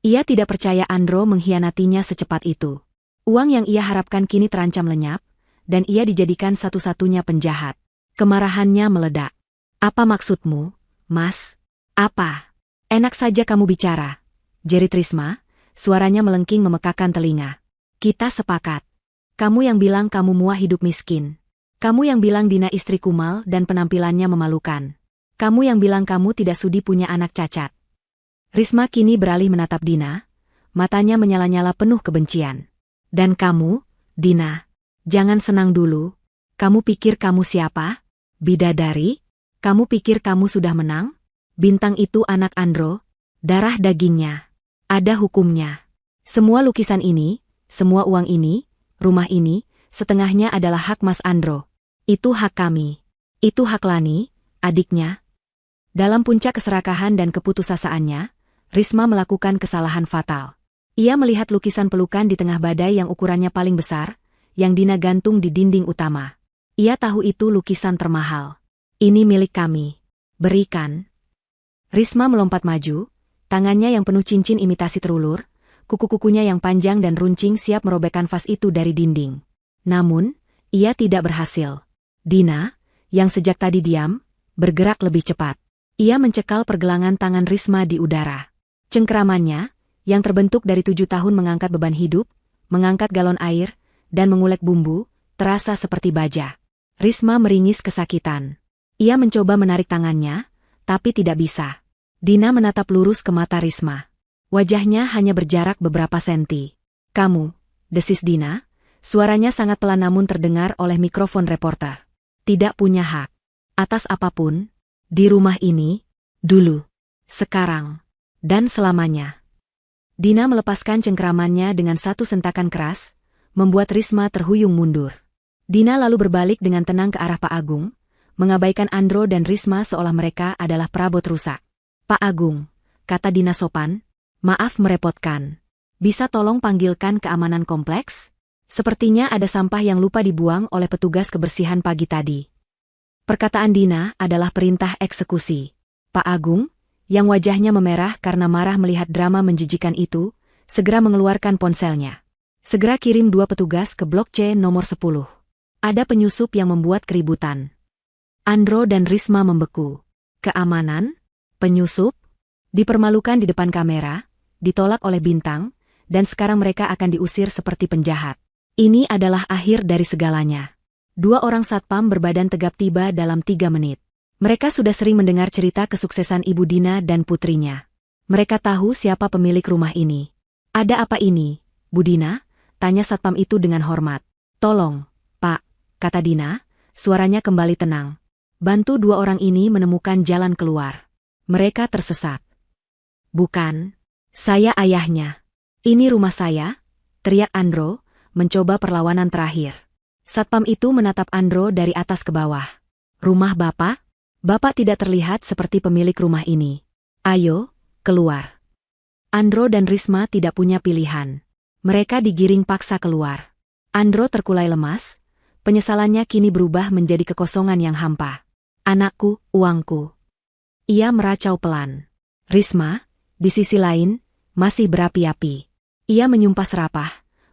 Ia tidak percaya Andro mengkhianatinya secepat itu. Uang yang ia harapkan kini terancam lenyap, dan ia dijadikan satu-satunya penjahat. Kemarahannya meledak. "Apa maksudmu, Mas? Apa? Enak saja kamu bicara," jerit Risma, suaranya melengking memekakan telinga. "Kita sepakat. Kamu yang bilang kamu muak hidup miskin. Kamu yang bilang Dina istri kumal dan penampilannya memalukan. Kamu yang bilang kamu tidak sudi punya anak cacat." Risma kini beralih menatap Dina, matanya menyala-nyala penuh kebencian. "Dan kamu, Dina, jangan senang dulu. Kamu pikir kamu siapa? Bidadari? Kamu pikir kamu sudah menang? Bintang itu anak Andro, darah dagingnya. Ada hukumnya. Semua lukisan ini, semua uang ini, rumah ini, setengahnya adalah hak Mas Andro. Itu hak kami. Itu hak Lani, adiknya." Dalam puncak keserakahan dan keputusasaannya, Risma melakukan kesalahan fatal. Ia melihat lukisan pelukan di tengah badai yang ukurannya paling besar, yang Dina gantung di dinding utama. Ia tahu itu lukisan termahal. "Ini milik kami. Berikan." Risma melompat maju, tangannya yang penuh cincin imitasi terulur, kuku-kukunya yang panjang dan runcing siap merobek kanvas itu dari dinding. Namun, ia tidak berhasil. Dina, yang sejak tadi diam, bergerak lebih cepat. Ia mencekal pergelangan tangan Risma di udara. Cengkeramannya, yang terbentuk dari 7 tahun mengangkat beban hidup, mengangkat galon air, dan mengulek bumbu, terasa seperti baja. Risma meringis kesakitan. Ia mencoba menarik tangannya, tapi tidak bisa. Dina menatap lurus ke mata Risma. Wajahnya hanya berjarak beberapa senti. "Kamu," desis Dina, suaranya sangat pelan namun terdengar oleh mikrofon reporter. "Tidak punya hak atas apapun di rumah ini, dulu, sekarang, dan selamanya." Dina melepaskan cengkeramannya dengan satu sentakan keras, membuat Risma terhuyung mundur. Dina lalu berbalik dengan tenang ke arah Pak Agung, mengabaikan Andro dan Risma seolah mereka adalah perabot rusak. "Pak Agung," kata Dina sopan, "maaf merepotkan. Bisa tolong panggilkan keamanan kompleks? Sepertinya ada sampah yang lupa dibuang oleh petugas kebersihan pagi tadi." Perkataan Dina adalah perintah eksekusi. Pak Agung, yang wajahnya memerah karena marah melihat drama menjijikan itu, segera mengeluarkan ponselnya. "Segera kirim 2 petugas ke blok C nomor 10. Ada penyusup yang membuat keributan." Andro dan Risma membeku. Keamanan? Penyusup? Dipermalukan di depan kamera, ditolak oleh Bintang, dan sekarang mereka akan diusir seperti penjahat. Ini adalah akhir dari segalanya. 2 orang satpam berbadan tegap tiba dalam 3 menit. Mereka sudah sering mendengar cerita kesuksesan Ibu Dina dan putrinya. Mereka tahu siapa pemilik rumah ini. "Ada apa ini, Bu Dina?" tanya satpam itu dengan hormat. "Tolong, Pak," kata Dina, suaranya kembali tenang. "Bantu 2 orang ini menemukan jalan keluar. Mereka tersesat." "Bukan. Saya ayahnya. Ini rumah saya," teriak Andro, mencoba perlawanan terakhir. Satpam itu menatap Andro dari atas ke bawah. Rumah Bapak? Bapak tidak terlihat seperti pemilik rumah ini. Ayo, keluar. Andro dan Risma tidak punya pilihan. Mereka digiring paksa keluar. Andro terkulai lemas, penyesalannya kini berubah menjadi kekosongan yang hampa. Anakku, uangku. Ia meracau pelan. Risma, di sisi lain, masih berapi-api. Ia menyumpah serapah,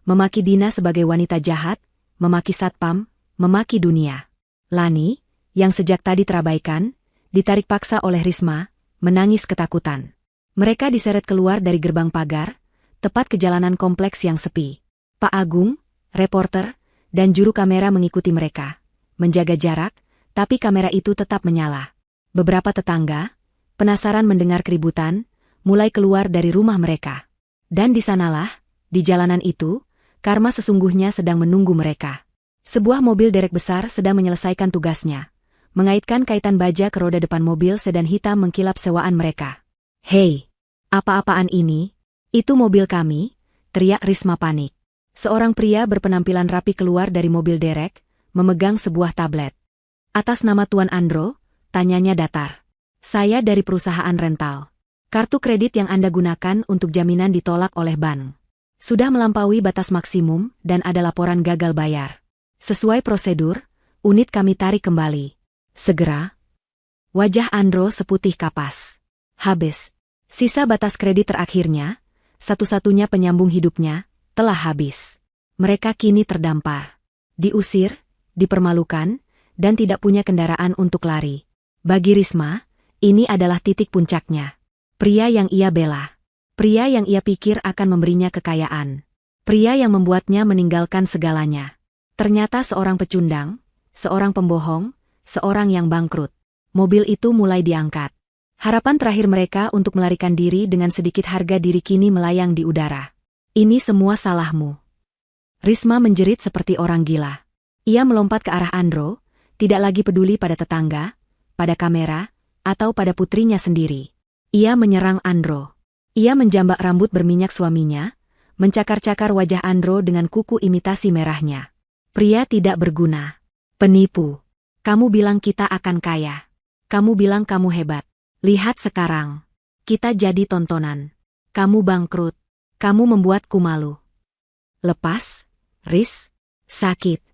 memaki Dina sebagai wanita jahat, memaki Satpam, memaki dunia. Lani, yang sejak tadi terabaikan, ditarik paksa oleh Risma, menangis ketakutan. Mereka diseret keluar dari gerbang pagar, tepat ke jalanan kompleks yang sepi. Pak Agung, reporter, dan juru kamera mengikuti mereka, menjaga jarak, tapi kamera itu tetap menyala. Beberapa tetangga, penasaran mendengar keributan, mulai keluar dari rumah mereka. Dan di sanalah, di jalanan itu, karma sesungguhnya sedang menunggu mereka. Sebuah mobil derek besar sedang menyelesaikan tugasnya, mengaitkan kaitan baja ke roda depan mobil sedan hitam mengkilap sewaan mereka. Hei, apa-apaan ini? Itu mobil kami, teriak Risma panik. Seorang pria berpenampilan rapi keluar dari mobil derek, memegang sebuah tablet. Atas nama Tuan Andro, tanyanya datar. Saya dari perusahaan rental. Kartu kredit yang Anda gunakan untuk jaminan ditolak oleh bank. Sudah melampaui batas maksimum dan ada laporan gagal bayar. Sesuai prosedur, unit kami tarik kembali. Segera. Wajah Andro seputih kapas. Habis. Sisa batas kredit terakhirnya, satu-satunya penyambung hidupnya, telah habis. Mereka kini terdampar. Diusir, dipermalukan, dan tidak punya kendaraan untuk lari. Bagi Risma, ini adalah titik puncaknya. Pria yang ia bela. Pria yang ia pikir akan memberinya kekayaan. Pria yang membuatnya meninggalkan segalanya. Ternyata seorang pecundang, seorang pembohong, seorang yang bangkrut. Mobil itu mulai diangkat. Harapan terakhir mereka untuk melarikan diri dengan sedikit harga diri kini melayang di udara. Ini semua salahmu. Risma menjerit seperti orang gila. Ia melompat ke arah Andro, tidak lagi peduli pada tetangga, pada kamera, atau pada putrinya sendiri. Ia menyerang Andro. Ia menjambak rambut berminyak suaminya, mencakar-cakar wajah Andro dengan kuku imitasi merahnya. Pria tidak berguna. Penipu. Kamu bilang kita akan kaya. Kamu bilang kamu hebat. Lihat sekarang. Kita jadi tontonan. Kamu bangkrut. Kamu membuatku malu. Lepas, Ris, sakit.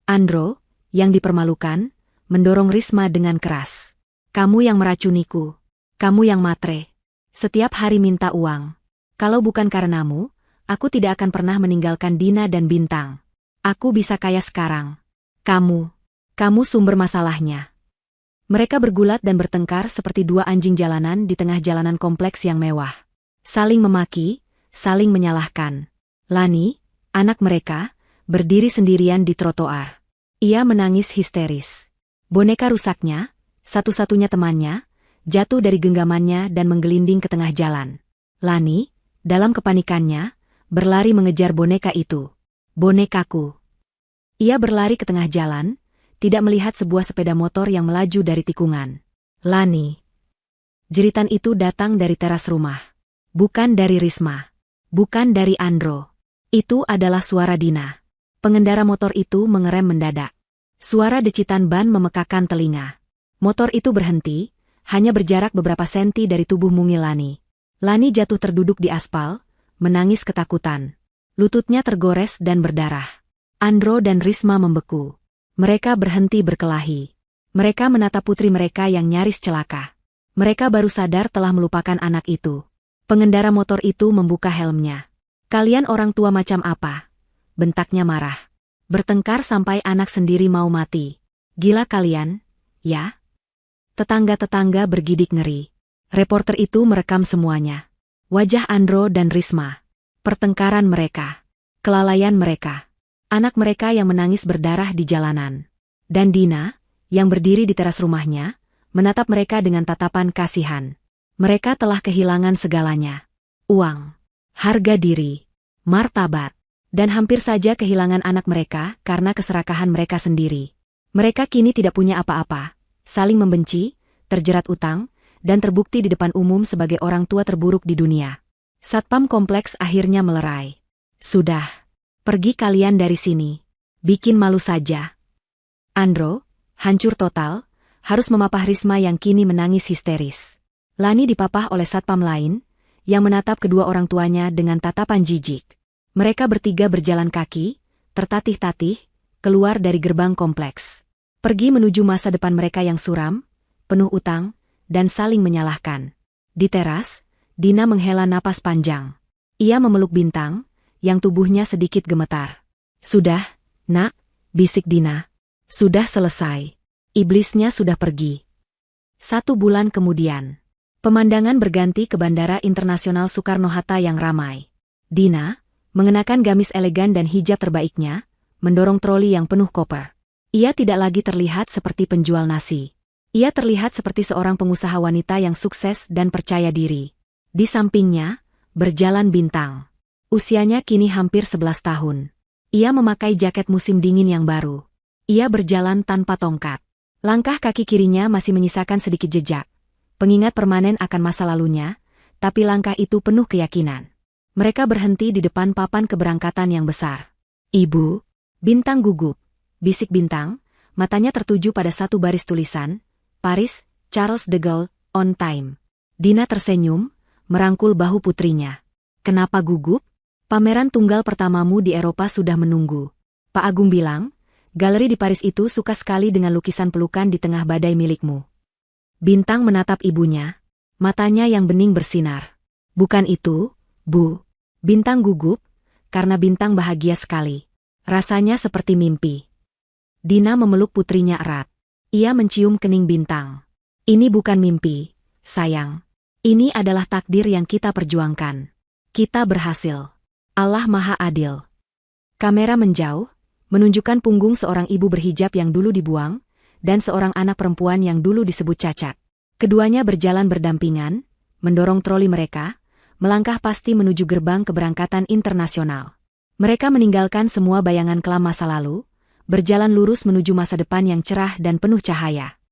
Andro, yang dipermalukan, mendorong Risma dengan keras. Kamu yang meracuniku. Kamu yang matre. Setiap hari minta uang. Kalau bukan karenamu, aku tidak akan pernah meninggalkan Dina dan Bintang. Aku bisa kaya sekarang. Kamu sumber masalahnya. Mereka bergulat dan bertengkar seperti dua anjing jalanan di tengah jalanan kompleks yang mewah. Saling memaki, saling menyalahkan. Lani, anak mereka, berdiri sendirian di trotoar. Ia menangis histeris. Boneka rusaknya, satu-satunya temannya, jatuh dari genggamannya dan menggelinding ke tengah jalan. Lani, dalam kepanikannya, berlari mengejar boneka itu. Bonekaku. Ia berlari ke tengah jalan, tidak melihat sebuah sepeda motor yang melaju dari tikungan. Lani. Jeritan itu datang dari teras rumah. Bukan dari Risma. Bukan dari Andro. Itu adalah suara Dina. Pengendara motor itu mengerem mendadak. Suara decitan ban memekakan telinga. Motor itu berhenti, hanya berjarak beberapa senti dari tubuh mungil Lani. Lani jatuh terduduk di aspal, menangis ketakutan. Lututnya tergores dan berdarah. Andro dan Risma membeku. Mereka berhenti berkelahi. Mereka menatap putri mereka yang nyaris celaka. Mereka baru sadar telah melupakan anak itu. Pengendara motor itu membuka helmnya. Kalian orang tua macam apa? Bentaknya marah. Bertengkar sampai anak sendiri mau mati. Gila kalian, ya? Tetangga-tetangga bergidik ngeri. Reporter itu merekam semuanya. Wajah Andro dan Risma. Pertengkaran mereka. Kelalaian mereka. Anak mereka yang menangis berdarah di jalanan. Dan Dina, yang berdiri di teras rumahnya, menatap mereka dengan tatapan kasihan. Mereka telah kehilangan segalanya. Uang, harga diri, martabat, dan hampir saja kehilangan anak mereka karena keserakahan mereka sendiri. Mereka kini tidak punya apa-apa, saling membenci, terjerat utang, dan terbukti di depan umum sebagai orang tua terburuk di dunia. Satpam kompleks akhirnya melerai. Sudah. Pergi kalian dari sini. Bikin malu saja. Andro, hancur total, harus memapah Risma yang kini menangis histeris. Lani dipapah oleh satpam lain, yang menatap kedua orang tuanya dengan tatapan jijik. Mereka bertiga berjalan kaki, tertatih-tatih, keluar dari gerbang kompleks. Pergi menuju masa depan mereka yang suram, penuh utang, dan saling menyalahkan. Di teras, Dina menghela napas panjang. Ia memeluk Bintang, yang tubuhnya sedikit gemetar. Sudah, nak, bisik Dina. Sudah selesai. Iblisnya sudah pergi. 1 bulan kemudian. Pemandangan berganti ke Bandara Internasional Soekarno-Hatta yang ramai. Dina, mengenakan gamis elegan dan hijab terbaiknya, mendorong troli yang penuh koper. Ia tidak lagi terlihat seperti penjual nasi. Ia terlihat seperti seorang pengusaha wanita yang sukses dan percaya diri. Di sampingnya, berjalan Bintang. Usianya kini hampir 11 tahun. Ia memakai jaket musim dingin yang baru. Ia berjalan tanpa tongkat. Langkah kaki kirinya masih menyisakan sedikit jejak. Pengingat permanen akan masa lalunya, tapi langkah itu penuh keyakinan. Mereka berhenti di depan papan keberangkatan yang besar. Ibu, Bintang gugup. Bisik Bintang, matanya tertuju pada satu baris tulisan, Paris, Charles de Gaulle, on time. Dina tersenyum, merangkul bahu putrinya. Kenapa gugup? Pameran tunggal pertamamu di Eropa sudah menunggu. Pak Agung bilang, galeri di Paris itu suka sekali dengan lukisan pelukan di tengah badai milikmu. Bintang menatap ibunya, matanya yang bening bersinar. Bukan itu, Bu. Bintang gugup, karena Bintang bahagia sekali. Rasanya seperti mimpi. Dina memeluk putrinya erat. Ia mencium kening Bintang. Ini bukan mimpi, sayang. Ini adalah takdir yang kita perjuangkan. Kita berhasil. Allah Maha Adil. Kamera menjauh, menunjukkan punggung seorang ibu berhijab yang dulu dibuang, dan seorang anak perempuan yang dulu disebut cacat. Keduanya berjalan berdampingan, mendorong troli mereka, melangkah pasti menuju gerbang keberangkatan internasional. Mereka meninggalkan semua bayangan kelam masa lalu, berjalan lurus menuju masa depan yang cerah dan penuh cahaya.